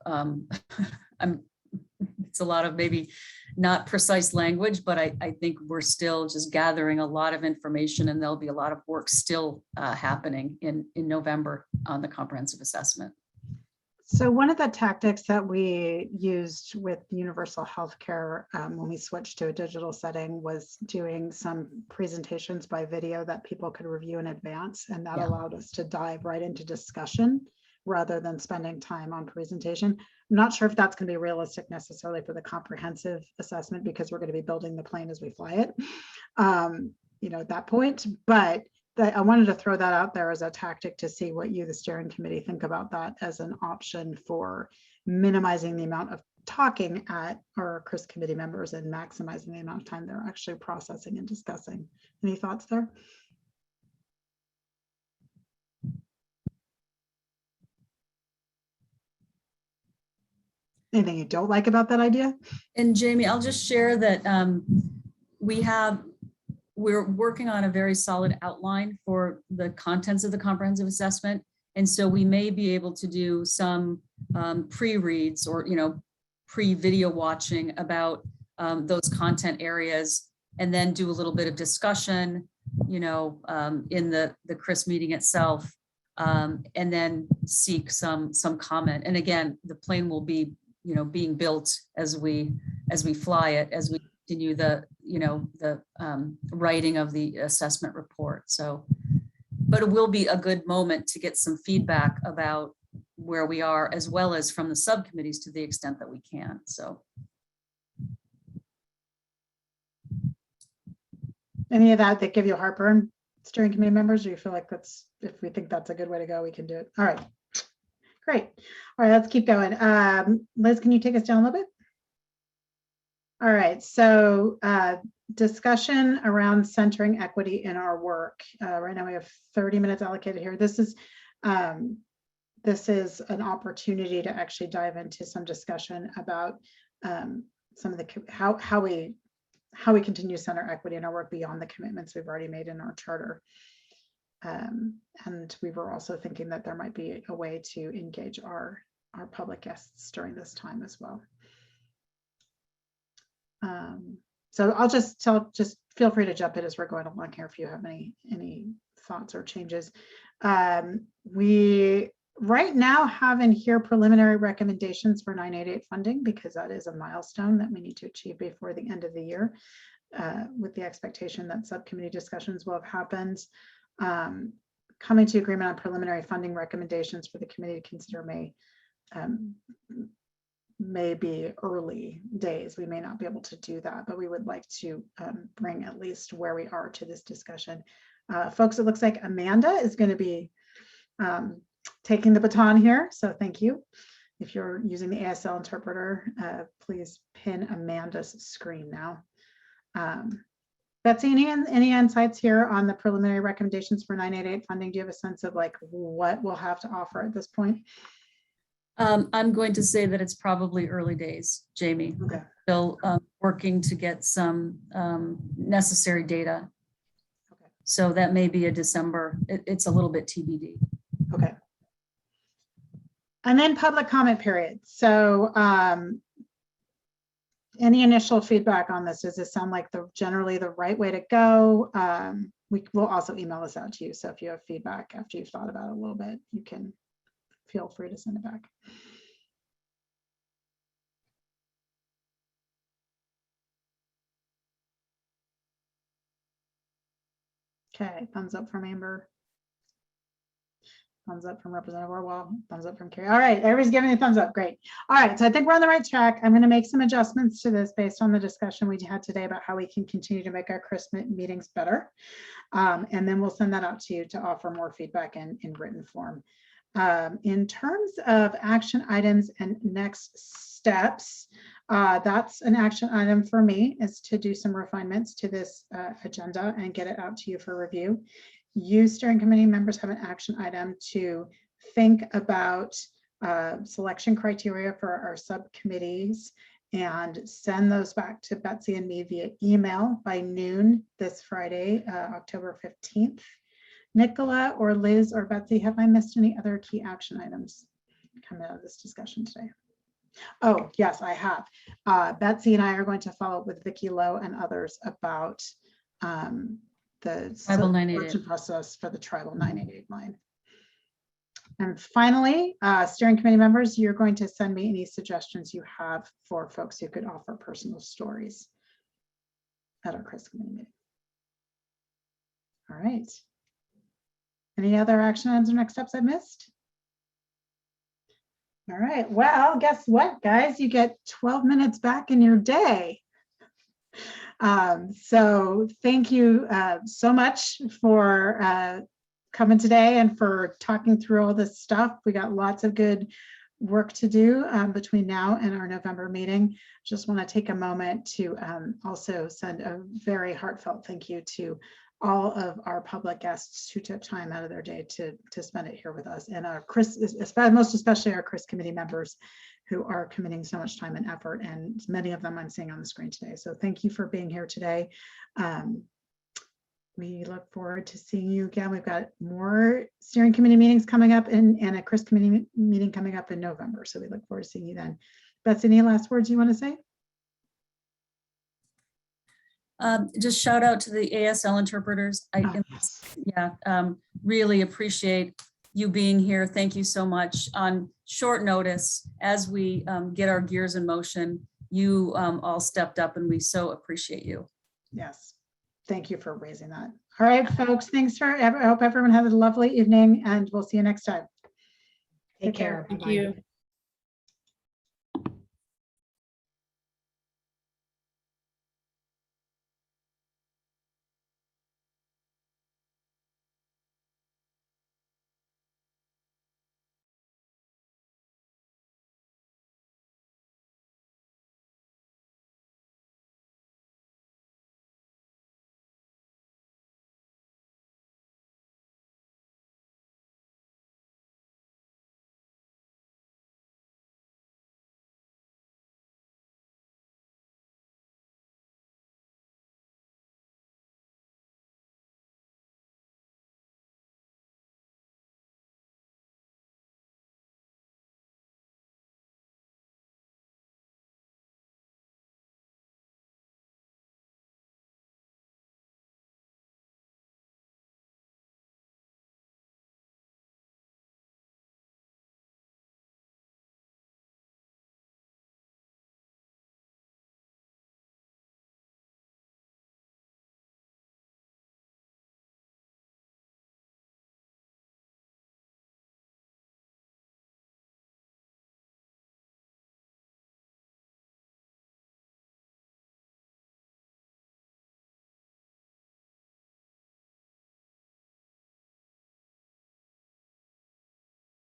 it's a lot of maybe not precise language, but I think we're still just gathering a lot of information and there'll be a lot of work still happening in November on the comprehensive assessment. So one of the tactics that we used with universal healthcare when we switched to a digital setting was doing some presentations by video that people could review in advance. And that allowed us to dive right into discussion rather than spending time on presentation. I'm not sure if that's going to be realistic necessarily for the comprehensive assessment because we're going to be building the plane as we fly it, at that point. But I wanted to throw that out there as a tactic to see what you, the steering committee, think about that as an option for minimizing the amount of talking at our CRIS committee members and maximizing the amount of time they're actually processing and discussing. Any thoughts there? Anything you don't like about that idea? And Jamie, I'll just share that we're working on a very solid outline for the contents of the comprehensive assessment. And so we may be able to do some pre-reads or, pre-video watching about those content areas and then do a little bit of discussion, in the CRIS meeting itself, and then seek some comment. And again, the plane will be, being built as we fly it, as we continue the writing of the assessment report. So, but it will be a good moment to get some feedback about where we are, as well as from the subcommittees to the extent that we can. So. Any of that give you heartburn, steering committee members, or you feel like if we think that's a good way to go, we can do it? All right, great. All right, let's keep going. Liz, can you take us down a little bit? All right, so discussion around centering equity in our work. Right now we have 30 minutes allocated here. This is an opportunity to actually dive into some discussion about some of the how we continue to center equity in our work beyond the commitments we've already made in our charter. And we were also thinking that there might be a way to engage our public guests during this time as well. So I'll just feel free to jump in as we're going along here if you have any thoughts or changes. We right now have in here preliminary recommendations for 988 funding because that is a milestone that we need to achieve before the end of the year, with the expectation that subcommittee discussions will have happened. Coming to agreement on preliminary funding recommendations for the committee to consider may be early days. We may not be able to do that, but we would like to bring at least where we are to this discussion. Folks, it looks like Amanda is going to be taking the baton here. So thank you. If you're using the Asl interpreter, please pin Amanda's screen now. Betsy, any insights here on the preliminary recommendations for 988 funding? Do you have a sense of like what we'll have to offer at this point? I'm going to say that it's probably early days, Jamie. Okay. Still working to get some necessary data. Okay. So that may be a December. It's a little bit TBD. Okay. And then public comment period. So any initial feedback on this? Does this sound like generally the right way to go? We will also email this out to you. So if you have feedback after you've thought about it a little bit, you can feel free to send it back. Okay, thumbs up from Amber. Thumbs up from Representative Orwell. Thumbs up from Carrie. All right, everybody's giving me a thumbs up. Great. All right, so I think we're on the right track. I'm going to make some adjustments to this based on the discussion we had today about how we can continue to make our Christmas meetings better. And then we'll send that out to you to offer more feedback in written form. In terms of action items and next steps, that's an action item for me, is to do some refinements to this agenda and get it out to you for review. You steering committee members have an action item to think about selection criteria for our subcommittees and send those back to Betsy and me via email by noon this Friday, October 15th. Nicola or Liz or Betsy, have I missed any other key action items coming out of this discussion today? Oh, yes, I have. Betsy and I are going to follow up with Vicki Lowe and others about the Tribal 988 selection process for the Tribal 988 line. And finally, steering committee members, you're going to send me any suggestions you have for folks who could offer personal stories at our Chris committee meeting. All right. Any other action items or next steps I missed? All right, well, guess what, guys? You get 12 minutes back in your day. So thank you so much for coming today and for talking through all this stuff. We got lots of good work to do between now and our November meeting. Just want to take a moment to also send a very heartfelt thank you to all of our public guests who took time out of their day to spend it here with us, and our Chris, most especially our Chris committee members who are committing so much time and effort, and many of them I'm seeing on the screen today. So thank you for being here today. We look forward to seeing you again. We've got more steering committee meetings coming up and a Chris committee meeting coming up in November. So we look forward to seeing you then. Betsy, any last words you want to say? Just shout out to the ASL interpreters. Really appreciate you being here. Thank you so much. On short notice, as we get our gears in motion, you all stepped up and we so appreciate you. Yes, thank you for raising that. All right, folks, thanks for, I hope everyone has a lovely evening and we'll see you next time. Take care. Thank Bye-bye. you.